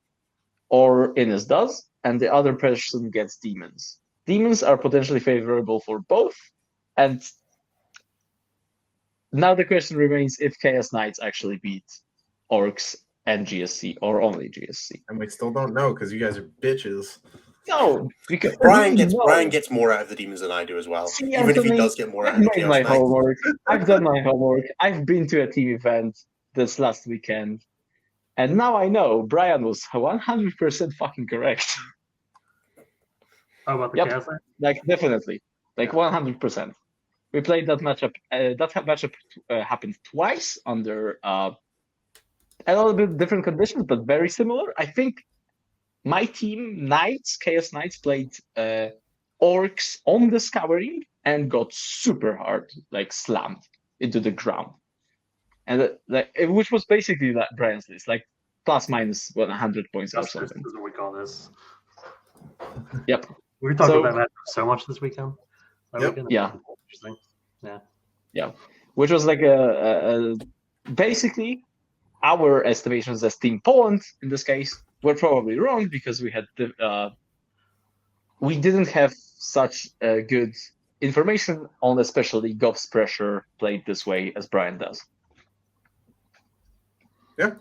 or Innes does, and the other person gets Demons. Demons are potentially favorable for both, and now the question remains if Chaos Knights actually beat Orcs and GSC, or only GSC. And we still don't know, because you guys are bitches. No, because Brian gets more out of the Demons than I do as well. See, even Anthony, if he does get more out I've of the made Chaos my Knights. homework. I've done my homework. I've been to a team event this last weekend, and now I know Brian was 100% fucking correct. How about the Chaos Knights? Definitely, 100%. We played that matchup. That matchup happened twice under a little bit different conditions, but very similar. I think my team, Chaos Knights, played Orcs on the Scouring and got super hard, slammed into the ground. And which was basically Brian's list, plus minus 100 points or something. That's what we call this. Yep. We were talking about that so much this weekend. Yeah. Interesting. Yeah. Which was basically our estimations as Team Poland in this case were probably wrong because we had we didn't have such good information on especially Goff's pressure played this way as Brian does. Yeah.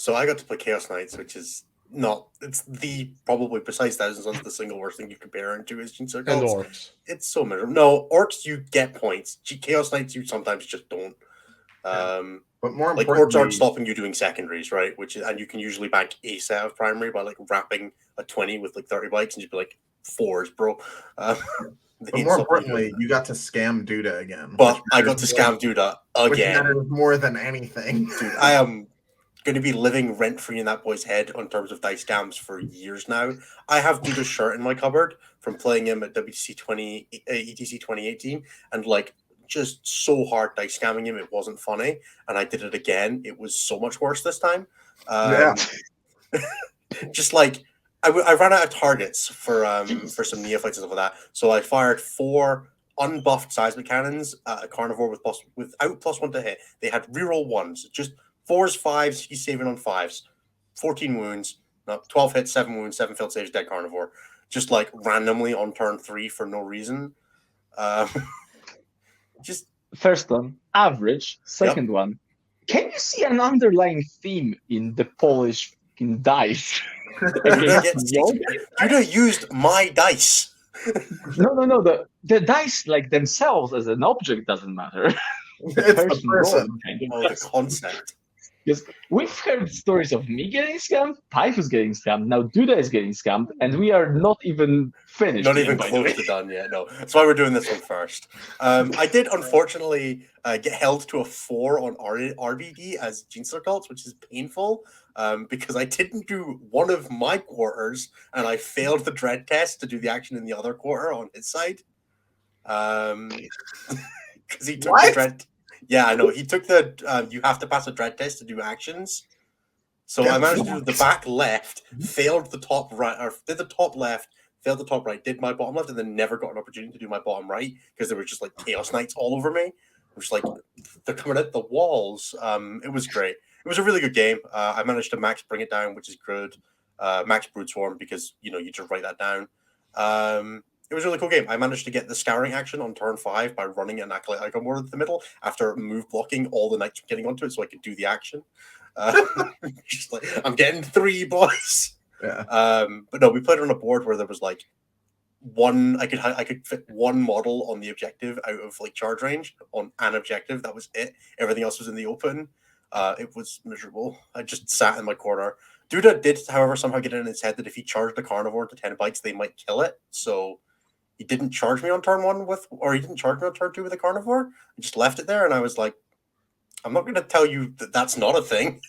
So I got to play Chaos Knights, which is not. It's the probably besides Thousand Suns the single worst thing you compare it to is Gene And Circles. orcs. It's so miserable. No, orcs you get points. Chaos Knights you sometimes just don't. But more Like orcs importantly, aren't stopping you doing secondaries, right? Which is, and you can usually bank a set of primary by like wrapping a 20 with like 30 bikes and just be like 4s, bro. but more importantly, you got to scam Duda again. But I got to scam Duda which again. matters more than anything. Dude, I am going to be living rent free in that boy's head on terms of dice scams for years now. I have Duda's shirt in my cupboard from playing him at WTC 20 ETC 2018, and like just so hard dice scamming him, it wasn't funny. And I did it again. It was so much worse this time. Just like I ran out of targets for some neophytes and stuff like that. So I fired 4 unbuffed seismic cannons at a carnivore without +1 to hit. They had reroll 1s, just 4s, 5s. He's saving on 5s. 14 wounds, 12 hits, 7 wounds, 7 failed saves, dead carnivore. Just like randomly on turn 3 for no reason. Just first one, average. Second one, can you see an underlying theme in the Polish dice? Duda used my dice. No. The dice like themselves as an object doesn't matter. It's the person. The concept. Because we've heard stories of me getting scammed, Typhus getting scammed, now Duda is getting scammed, and we are not even finished. Not even close to done yet, no. That's why we're doing this one first. I did, unfortunately, get held to a 4 on RBD as Gene Circles, which is painful, because I didn't do one of my quarters, and I failed the dread test to do the action in the other quarter on his side. Because he took the dread... Yeah, I know. He took the you have to pass a dread test to do actions. So I managed to do the back left, failed the top right, or did the top left, failed the top right, did my bottom left, and then never got an opportunity to do my bottom right because there were just like Chaos Knights all over me. It was like they're coming at the walls. It was great. It was a really good game. I managed to max bring it down, which is good. Max Brood Swarm because you just write that down. It was a really cool game. I managed to get the scouring action on turn 5 by running an Acolyte Icon Ward at the middle after move blocking all the knights from getting onto it so I could do the action. Just like, I'm getting 3, boys. Yeah. But no, we played on a board where there was like I could fit 1 model on the objective out of like charge range on an objective. That was it. Everything else was in the open. It was miserable. I just sat in my corner. Duda did, however, somehow get in his head that if he charged the carnivore to 10 bites, they might kill it. So he didn't charge me on turn 1 or he didn't charge me on turn 2 with a carnivore. I just left it there, and I was like, I'm not going to tell you that that's not a thing.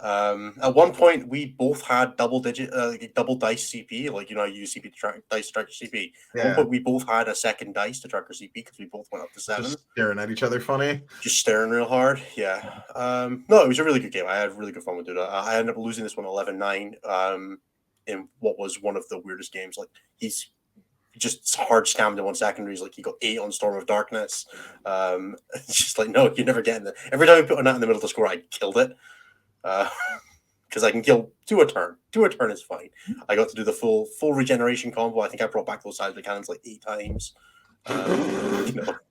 At one point, we both had double dice CP, like I use CP to track dice track CP. Yeah. At one point, we both had a second dice to track our CP because we both went up to 7. Just staring at each other funny. Just staring real hard. Yeah. No, it was a really good game. I had really good fun with it. I ended up losing this one 11-9 in what was one of the weirdest games. Like he's just hard scammed in 1 secondaries. Like he got 8 on Storm of Darkness. It's just like, no, you're never getting it. Every time I put a nut in the middle of the score, I killed it. Because I can kill 2 a turn. 2 a turn is fine. I got to do the full regeneration combo. I think I brought back those seismic cannons like 8 times.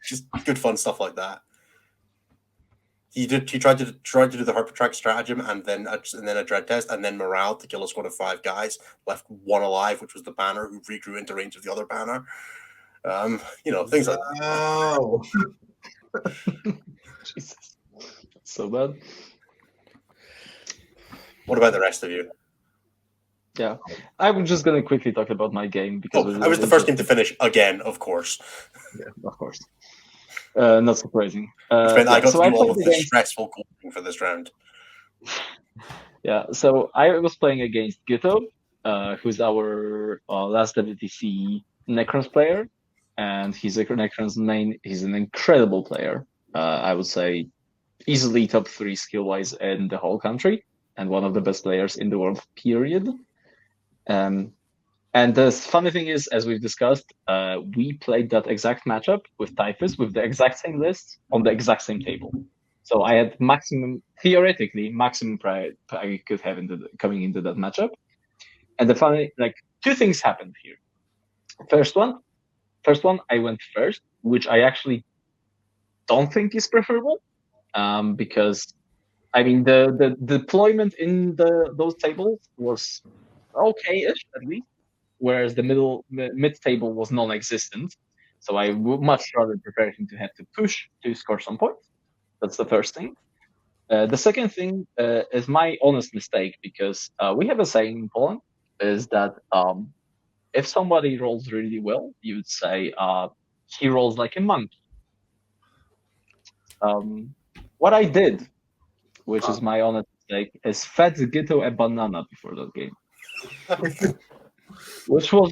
Just good fun stuff like that. He tried to do the Harper Track stratagem and then a dread test and then morale to kill a squad of 5 guys, left 1 alive, which was the banner who regrew into range of the other banner. Things like that. Oh. Jesus. So bad. What about the rest of you? Yeah, I'm just gonna quickly talk about my game because I was the first game to finish again, of course. Yeah, of course. Not surprising. I got to do all of the game stressful coding for this round. Yeah, so I was playing against Gito, who's our last WTC Necrons player, and he's a Necrons main. He's an incredible player. I would say easily top 3 skill-wise in the whole country, and one of the best players in the world, period. And the funny thing is, as we've discussed, we played that exact matchup with Typhus with the exact same list on the exact same table. So I had theoretically maximum pride I could have coming into that matchup. And the funny, 2 things happened here. First one, I went first, which I actually don't think is preferable, because I mean, the deployment in those tables was okay-ish at least, whereas the mid table was non-existent. So I would much rather prefer him to have to push to score some points. That's the first thing. The second thing is my honest mistake, because we have a saying in Poland is that if somebody rolls really well, you would say he rolls like a monkey. What I did, which is my honest mistake, is fed Ghetto a banana before that game, which was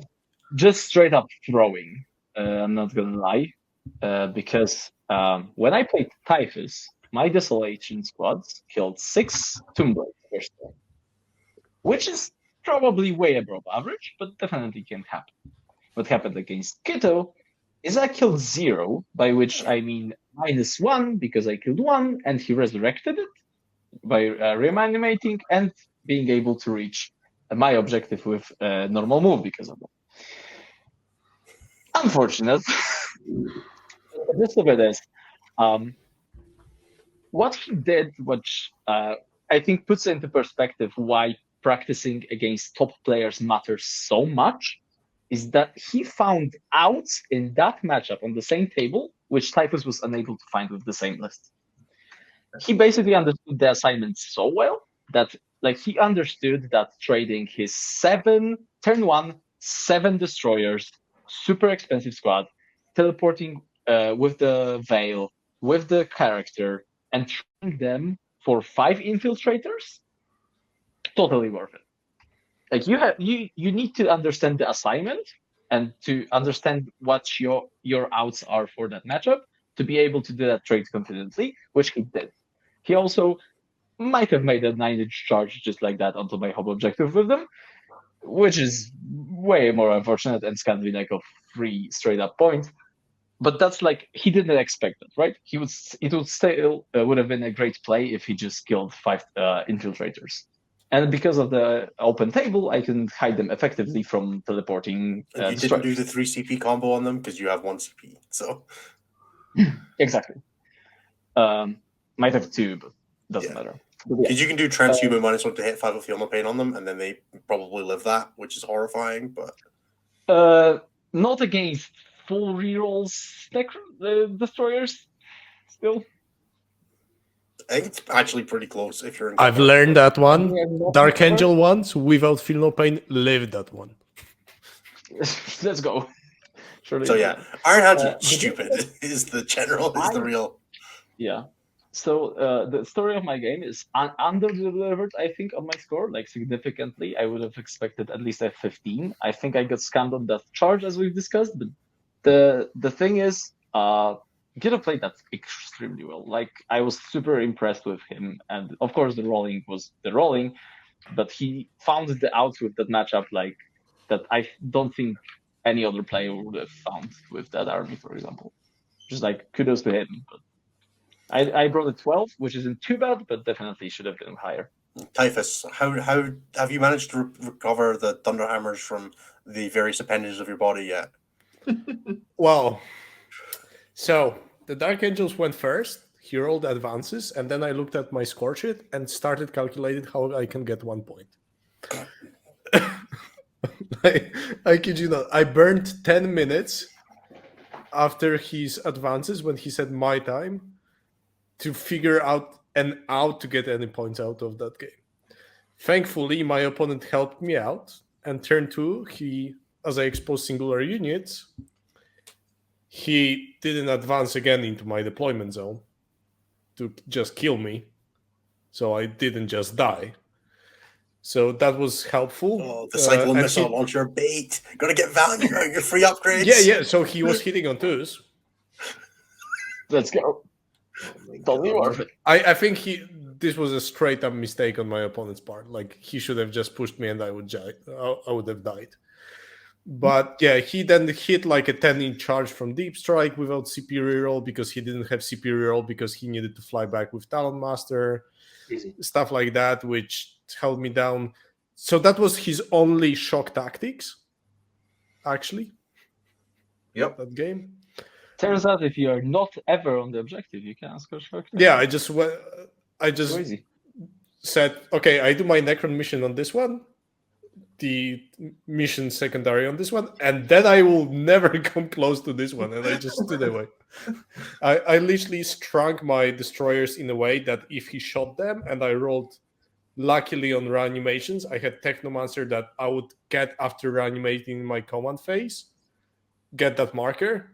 just straight up throwing. I'm not gonna lie, because when I played Typhus, my Desolation squads killed 6 Tomblates first turn, which is probably way above average, but definitely can happen. What happened against Ghetto is I killed 0, by which I mean -1 because I killed 1 and he resurrected it by reanimating and being able to reach my objective with a normal move because of that. Unfortunate. The gist of it is, what he did, which I think puts into perspective why practicing against top players matters so much, is that he found outs in that matchup on the same table, which Typhus was unable to find with the same list. He basically understood the assignment so well that he understood that trading his 7 turn 1 7 destroyers, super expensive squad, teleporting with the veil, with the character, and trading them for 5 infiltrators, totally worth it. You need to understand the assignment and to understand what your outs are for that matchup to be able to do that trade confidently, which he did. He also might have made a 9-inch charge just like that onto my home objective with them, which is way more unfortunate and can be like a free straight up point. But that's he didn't expect it, right? It would still would have been a great play if he just killed 5 infiltrators. And because of the open table, I can hide them effectively from teleporting. You didn't do the 3 CP combo on them because you have 1 CP. So exactly. Might have 2, but doesn't matter. Because you can do transhuman -1 to hit 5 of Feel No Pain on them, and then they probably live that, which is horrifying. But not against full rerolls destroyers. Still, I think it's actually pretty close if you're in. I've learned that one. Dark Angel ones without Feel No Pain lived that one. Let's go. Surely so yeah, Iron Hands are stupid. Is the real? Yeah. So the story of my game is under-delivered, I think, on my score, significantly. I would have expected at least a 15. I think I got scammed on that charge, as we've discussed. But the thing is, Ghetto played that extremely well. I was super impressed with him. And, of course, the rolling was the rolling. But he found the outs with that matchup that I don't think any other player would have found with that army, for example. Just kudos to him. But I brought a 12, which isn't too bad, but definitely should have been higher. Typhus, how have you managed to recover the Thunderhammers from the various appendages of your body yet? Well, so the Dark Angels went first. He rolled advances, and then I looked at my score sheet and started calculating how I can get 1 point. I kid you not. I burned 10 minutes after his advances when he said my time to figure out an out to get any points out of that game. Thankfully, my opponent helped me out, and turn 2, as I exposed singular units, he didn't advance again into my deployment zone to just kill me, so I didn't just die. So that was helpful. Oh, the cycle missile launcher bait. Gotta get value out your free upgrades. Yeah. So he was hitting on 2s. Let's go. Totally worth it. I think this was a straight up mistake on my opponent's part. He should have just pushed me and I would have died. But yeah, he then hit a 10-inch charge from Deep Strike without CP reroll because he didn't have CP reroll because he needed to fly back with Talon Master. Easy. Stuff like that, which held me down. So that was his only shock tactics, actually. Yep. That game. Turns out if you are not ever on the objective, you can score shock. Yeah, I just went. I just Crazy. said, okay, I do my Necron mission on this one, the mission secondary on this one, and then I will never come close to this one. And I just stood away. I literally strung my destroyers in a way that if he shot them and I rolled luckily on reanimations, I had Technomancer that I would get after reanimating my command phase, get that marker,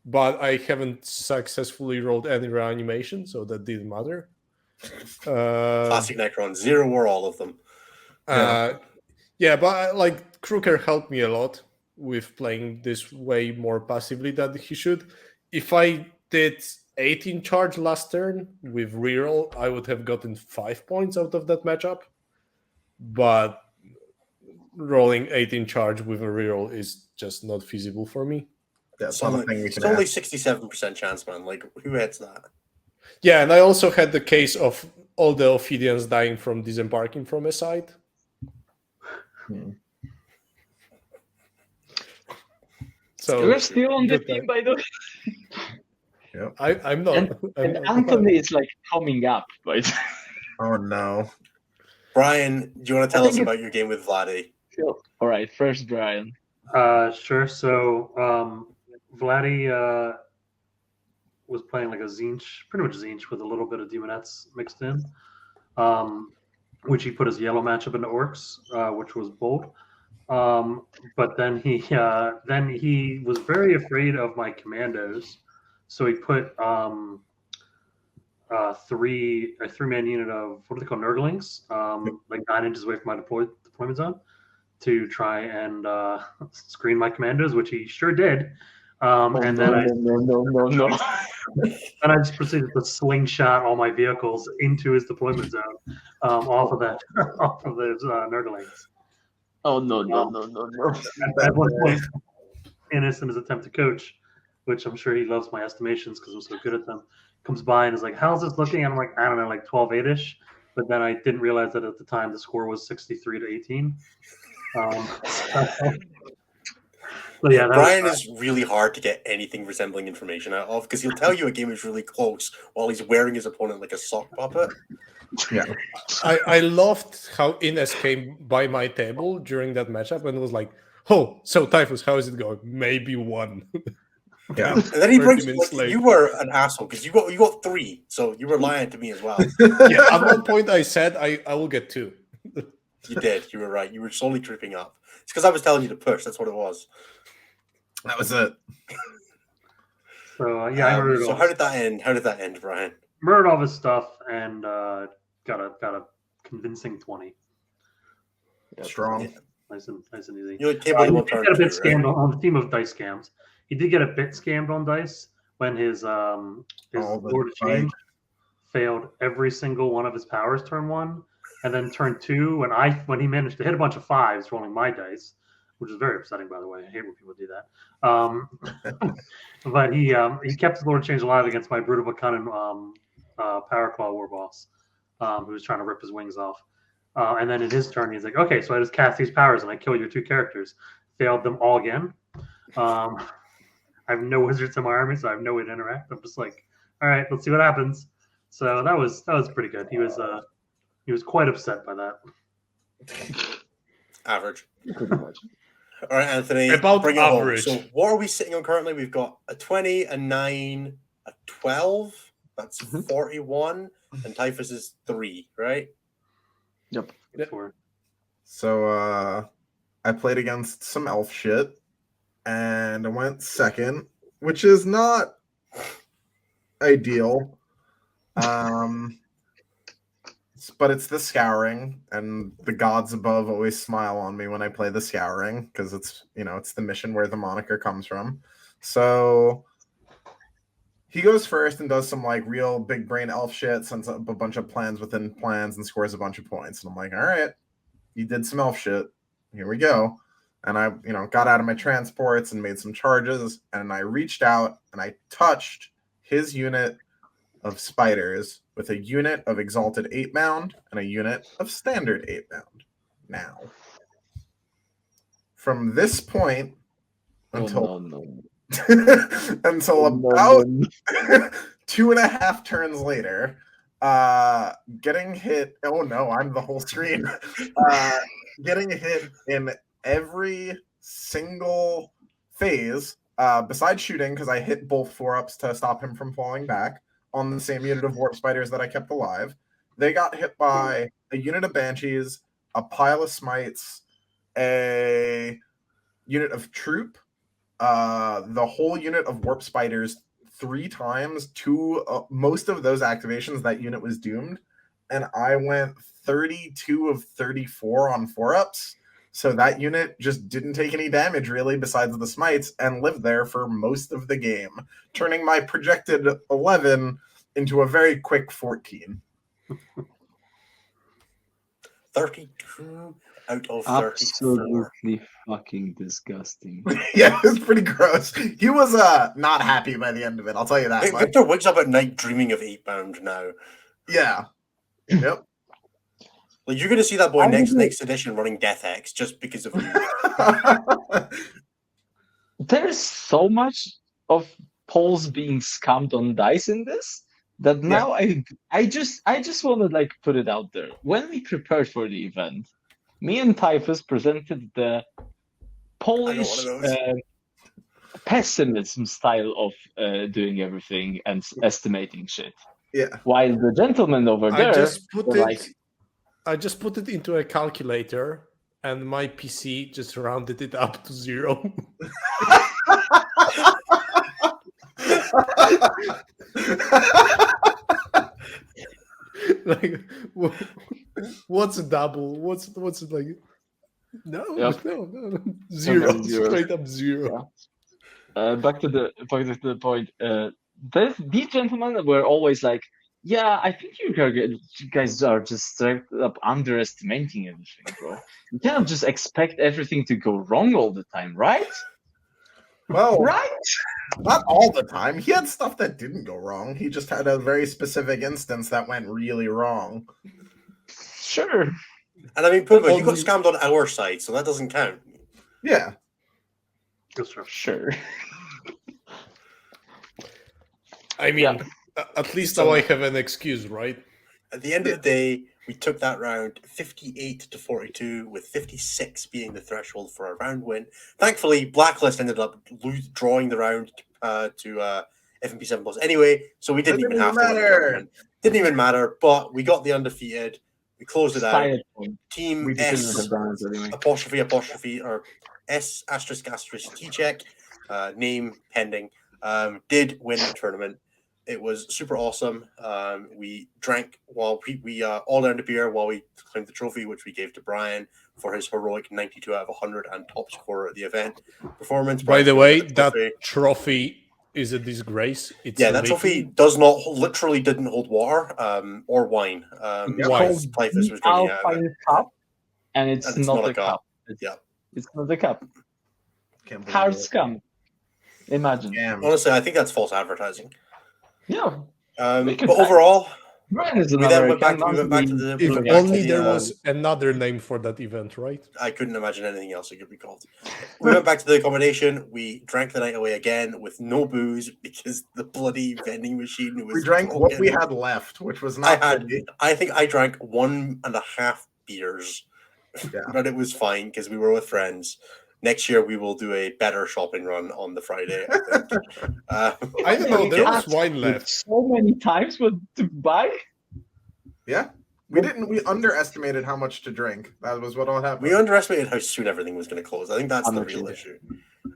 but I haven't successfully rolled any reanimation, so that didn't matter. Classic Necron, 0 or all of them. Yeah, but like Kruger helped me a lot with playing this way more passively than he should. If I did 18 charge last turn with reroll, I would have gotten 5 points out of that matchup. But rolling 18 charge with a reroll is just not feasible for me. That's not a thing we It's can only ask. 67% chance, man. Like, who hits that? Yeah, and I also had the case of all the Ophidians dying from disembarking from a side. So You're still on the good team, time. by the way. I'm not. And I'm not- Anthony is like coming up, by the Oh no. Brian, do you want to tell us think about your game with Vladdy? way. All right, first Brian. Sure. So Vladdy was playing like a Zinch, pretty much Zinch with a little bit of Demonettes mixed in, which he put his yellow matchup into Orcs, which was bold. But then he was very afraid of my commandos, so he put a 3-man unit of what do they call Nurglings, like 9 inches away from my deployment zone, to try and screen my commandos, which he sure did. And then no. I just proceeded to slingshot all my vehicles into his deployment zone, off of those Nurglings. Oh no. At one point, Innocent, his attempt to coach, which I'm sure he loves my estimations because I'm so good at them, comes by and is like, "How's this looking?" And I'm like, "I don't know, like 12-8-ish." But then I didn't realize that at the time the score was 63-18. So yeah, Brian is really hard to get anything resembling information out of because he'll tell you a game is really close while he's wearing his opponent like a sock puppet. Yeah. I loved how Ines came by my table during that matchup and was like, "Oh, so Typhus, how is it going? Maybe 1." Yeah. And then he 30 brings minutes like, later. you were an asshole because you got 3, so you were lying to me as well. Yeah, at one point I said I will get 2. You did. You were right. You were slowly tripping up. It's because I was telling you to push. That's what it was. That was it. So yeah, I murdered so all how did that end? How did that end, Brian? murdered all his stuff and got a convincing 20. Strong. Yeah. Nice and easy. You like table He one did turn get a bit 2, scammed right? on the theme of dice scams. He did get a bit scammed on dice when his Oh, the Lord of Change failed every single one of his powers turn 1, and then turn 2 when he managed to hit a bunch of 5s rolling my dice, which is very upsetting, by the way. I hate when people do that. But he kept his Lord of Change alive against my Brutal Buchanan Power Claw War Boss, who was trying to rip his wings off. And then in his turn, he's like, "Okay, so I just cast these powers and I kill your 2 characters." Failed them all again. I have no wizards in my army, so I have no way to interact. I'm just like, all right, let's see what happens. So that was pretty good. He was quite upset by that. Average. Pretty much. All right, Anthony. About bring it home. average. So what are we sitting on currently? We've got a 20, a 9, a 12. That's 41. And Typhus is 3, right? Yep. So I played against some elf shit and I went second, which is not ideal. But it's the Scouring, and the gods above always smile on me when I play the Scouring because it's the mission where the moniker comes from. So he goes first and does some like real big brain elf shit, sends up a bunch of plans within plans and scores a bunch of points. And I'm like, all right, you did some elf shit. Here we go. And I, got out of my transports and made some charges. And I reached out and I touched his unit of spiders with a unit of Exalted 8-bound and a unit of Standard 8-bound. Now, from this point until until about 2.5 turns later, getting hit. Oh no, I'm the whole screen. Getting hit in every single phase, besides shooting, because I hit both 4-ups to stop him from falling back on the same unit of warp spiders that I kept alive. They got hit by a unit of banshees, a pile of smites, a unit of troop, the whole unit of warp spiders 3 times. Most of those activations, that unit was doomed, and I went 32 of 34 on 4-ups. So that unit just didn't take any damage really besides the smites and lived there for most of the game, turning my projected 11 into a very quick 14. 32 out of 34. Absolutely fucking disgusting. Yeah, it was pretty gross. He was not happy by the end of it, I'll tell you that much. Victor wakes up at night dreaming of 8-bound now. Yeah. Yep. Like, you're going to see that boy next edition running Death X just because of you. There's so much of polls being scammed on dice in this that now I just want to like put it out there. When we prepared for the event, me and Typhus presented the Polish pessimism style of doing everything and estimating shit. Yeah. While the gentleman over there, I just put it into a calculator, and my PC just rounded it up to 0. Like, what's a double? What's it like? No, Yep. no. 0, straight up 0. Yeah. Back to the point. These gentlemen were always like, "Yeah, I think you guys are just straight up underestimating everything, bro. You cannot just expect everything to go wrong all the time, right?" Well, right? Not all the time. He had stuff that didn't go wrong. He just had a very specific instance that went really wrong. Sure. And I mean, Pumba, you got scammed on our side, so that doesn't count. Yeah. Sure. I mean, at least now I have an excuse, right? At the end of the day, we took that round 58 to 42, with 56 being the threshold for a round win. Thankfully, Blacklist ended up drawing the round to FMP 7 Plus anyway, so we didn't even have to win. Didn't even matter, but we got the undefeated. We closed it out. Team S apostrophe or S *** T-check, name pending, did win the tournament. It was super awesome. We drank while we all earned a beer while we claimed the trophy, which we gave to Brian for his heroic 92 out of 100 and top scorer at the event performance. By the way, that trophy is a disgrace. That trophy literally didn't hold water or wine. Typhus was Alpine Cup, and it's not a cup. It's not a cup. Hard scam. Imagine. Honestly, I think that's false advertising. Yeah. But overall, we then went back to the. If only there was another name for that event, right? I couldn't imagine anything else it could be called. We went back to the accommodation. We drank the night away again with no booze because the bloody vending machine was. We drank what we had left, which was not. I think I drank 1.5 beers, but it was fine because we were with friends. Next year we will do a better shopping run on the Friday. I don't know. There was wine left. So many times to buy. Yeah, we underestimated how much to drink. That was what all happened. We underestimated how soon everything was going to close. I think that's the real issue.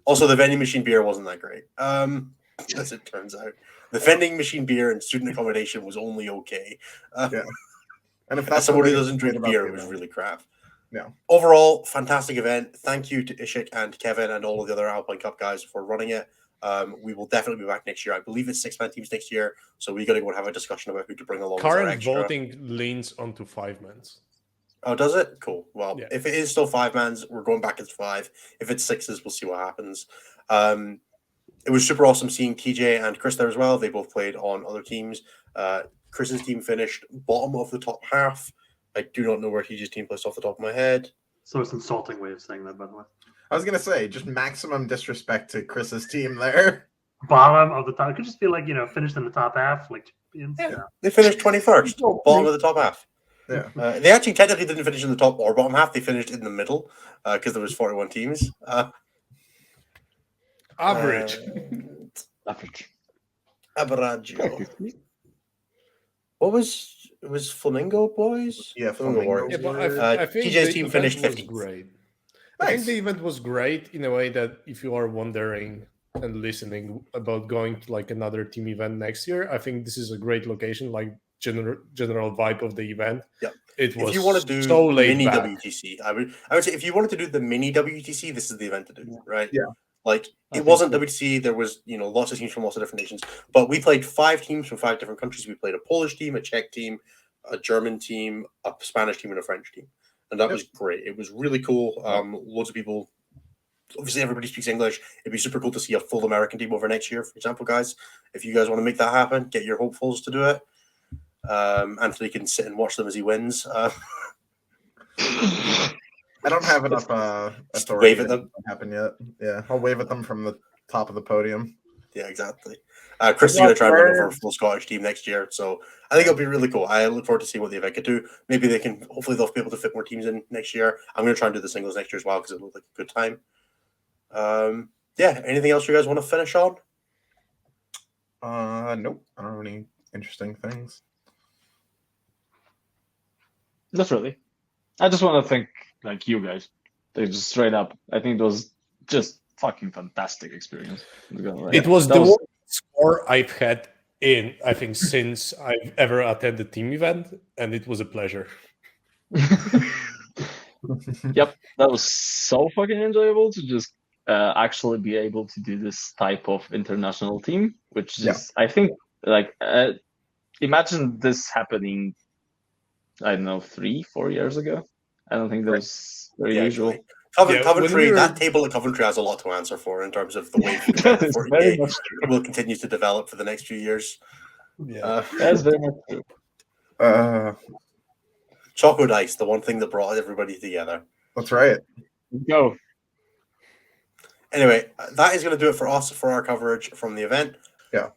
Also, the vending machine beer wasn't that great. As it turns out, the vending machine beer and student accommodation was only okay. And if that's somebody who doesn't drink beer, it was really crap. Yeah. Overall, fantastic event. Thank you to Ishik and Kevin and all of the other Alpine Cup guys for running it. We will definitely be back next year. I believe it's 6-man teams next year, so we got to go and have a discussion about who to bring along. Current voting leans onto 5-mans. Oh, does it? Cool. Well, if it is still 5-mans, we're going back as 5. If it's 6s, we'll see what happens. It was super awesome seeing TJ and Chris there as well. They both played on other teams. Chris's team finished bottom of the top half. I do not know where TJ's team placed off the top of my head. So it's an insulting way of saying that, by the way. I was going to say, just maximum disrespect to Chris's team there. bottom of the top. It could just be like finished in the top half, like champions. Yeah. They finished 21st, bottom of the top half. Yeah. They actually technically didn't finish in the top or bottom half. They finished in the middle because there was 41 teams. Average. Average. Aberaggio. What was it? Was Flamingo boys? Yeah, Flamingo Flamingo. Warriors. Yeah, but I think TJ's the team event finished was 15th. great. I think Nice. the event was great in a way that if you are wondering and listening about going to like another team event next year, I think this is a great location, like general vibe of the event. Yeah. It was If you want to do so laid mini back. WTC, I would say if you wanted to do the mini WTC, this is the event to do, right? Yeah. Like I it think wasn't so. WTC. There was lots of teams from lots of different nations, but we played 5 teams from 5 different countries. We played a Polish team, a Czech team, a German team, a Spanish team, and a French team, and that was great. It was really cool. Loads of people. Obviously, everybody speaks English. It'd be super cool to see a full American team over next year, for example, guys. If you guys want to make that happen, get your hopefuls to do it. Anthony can sit and watch them as he wins. I don't have enough Just authority wave at to them. make that happen yet. Yeah, I'll wave at them from the top of the podium. Yeah, exactly. Chris is going to try and run it for a full Scottish team next year, so I think it'll be really cool. I look forward to seeing what the event could do. Maybe they can. Hopefully, they'll be able to fit more teams in next year. I'm going to try and do the singles next year as well because it looked like a good time. Yeah. Anything else you guys want to finish on? Nope. I don't have any interesting things. Not really. I just want to thank you guys. They just straight up. I think it was just fucking fantastic experience. It was the worst score I've had I think since I've ever attended a team event, and it was a pleasure. Yep, that was so fucking enjoyable to just actually be able to do this type of international team, which is, I think, imagine this happening, I don't know, 3-4 years ago. I don't think that was very usual. Coventry, that table at Coventry has a lot to answer for in terms of the way the 40K will continue to develop for the next few years. Yeah, that's very much true. Choco Dice, the one thing that brought everybody together. That's right. Go. Anyway, that is going to do it for us for our coverage from the event. Yeah.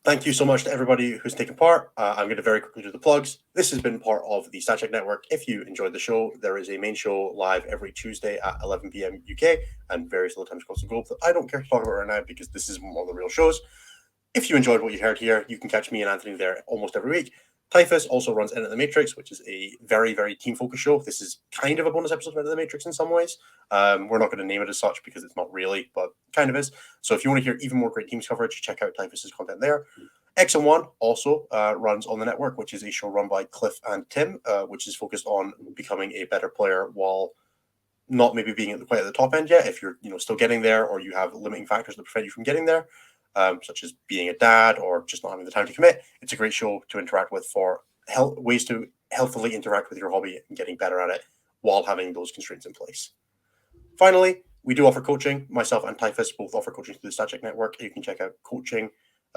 Thank you so much to everybody who's taken part. I'm going to very quickly do the plugs. This has been part of the StatCheck Network. If you enjoyed the show, there is a main show live every Tuesday at 11 p.m. UK and various other times across the globe that I don't care to talk about right now because this is one of the real shows. If you enjoyed what you heard here, you can catch me and Anthony there almost every week. Typhus also runs Enter the Matrix, which is a very, very team-focused show. This is kind of a bonus episode of Enter the Matrix in some ways. We're not going to name it as such because it's not really, but kind of is. So if you want to hear even more great teams coverage, check out Typhus's content there. X and One also runs on the network, which is a show run by Cliff and Tim, which is focused on becoming a better player while not maybe being quite at the top end yet. If you're still getting there, or you have limiting factors that prevent you from getting there, such as being a dad or just not having the time to commit, it's a great show to interact with for ways to healthily interact with your hobby and getting better at it while having those constraints in place. Finally, we do offer coaching. Myself and Typhus both offer coaching through the StatCheck Network. You can check out coaching.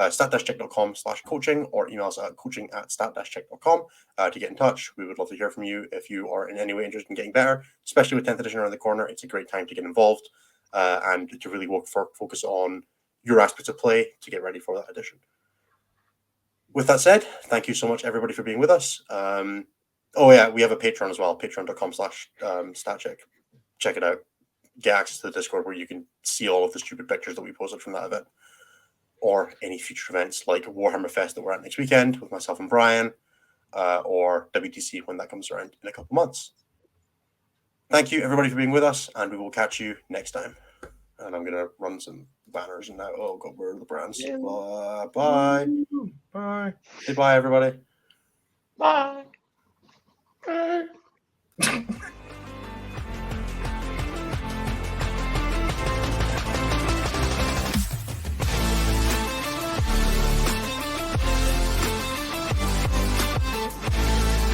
stat-check.com/coaching or email us at coaching@stat-check.com to get in touch. We would love to hear from you if you are in any way interested in getting better, especially with 10th edition around the corner. It's a great time to get involved and to really focus on your aspects of play to get ready for that edition. With that said, thank you so much, everybody, for being with us. We have a Patreon as well, patreon.com/statcheck. Check it out. Get access to the Discord where you can see all of the stupid pictures that we posted from that event, or any future events like Warhammer Fest that we're at next weekend with myself and Brian, or WTC when that comes around in a couple months. Thank you, everybody, for being with us, and we will catch you next time. And I'm going to run some banners now. Oh, God, where are the brands? Yeah. Bye. Bye. Say bye, everybody. Bye. Bye.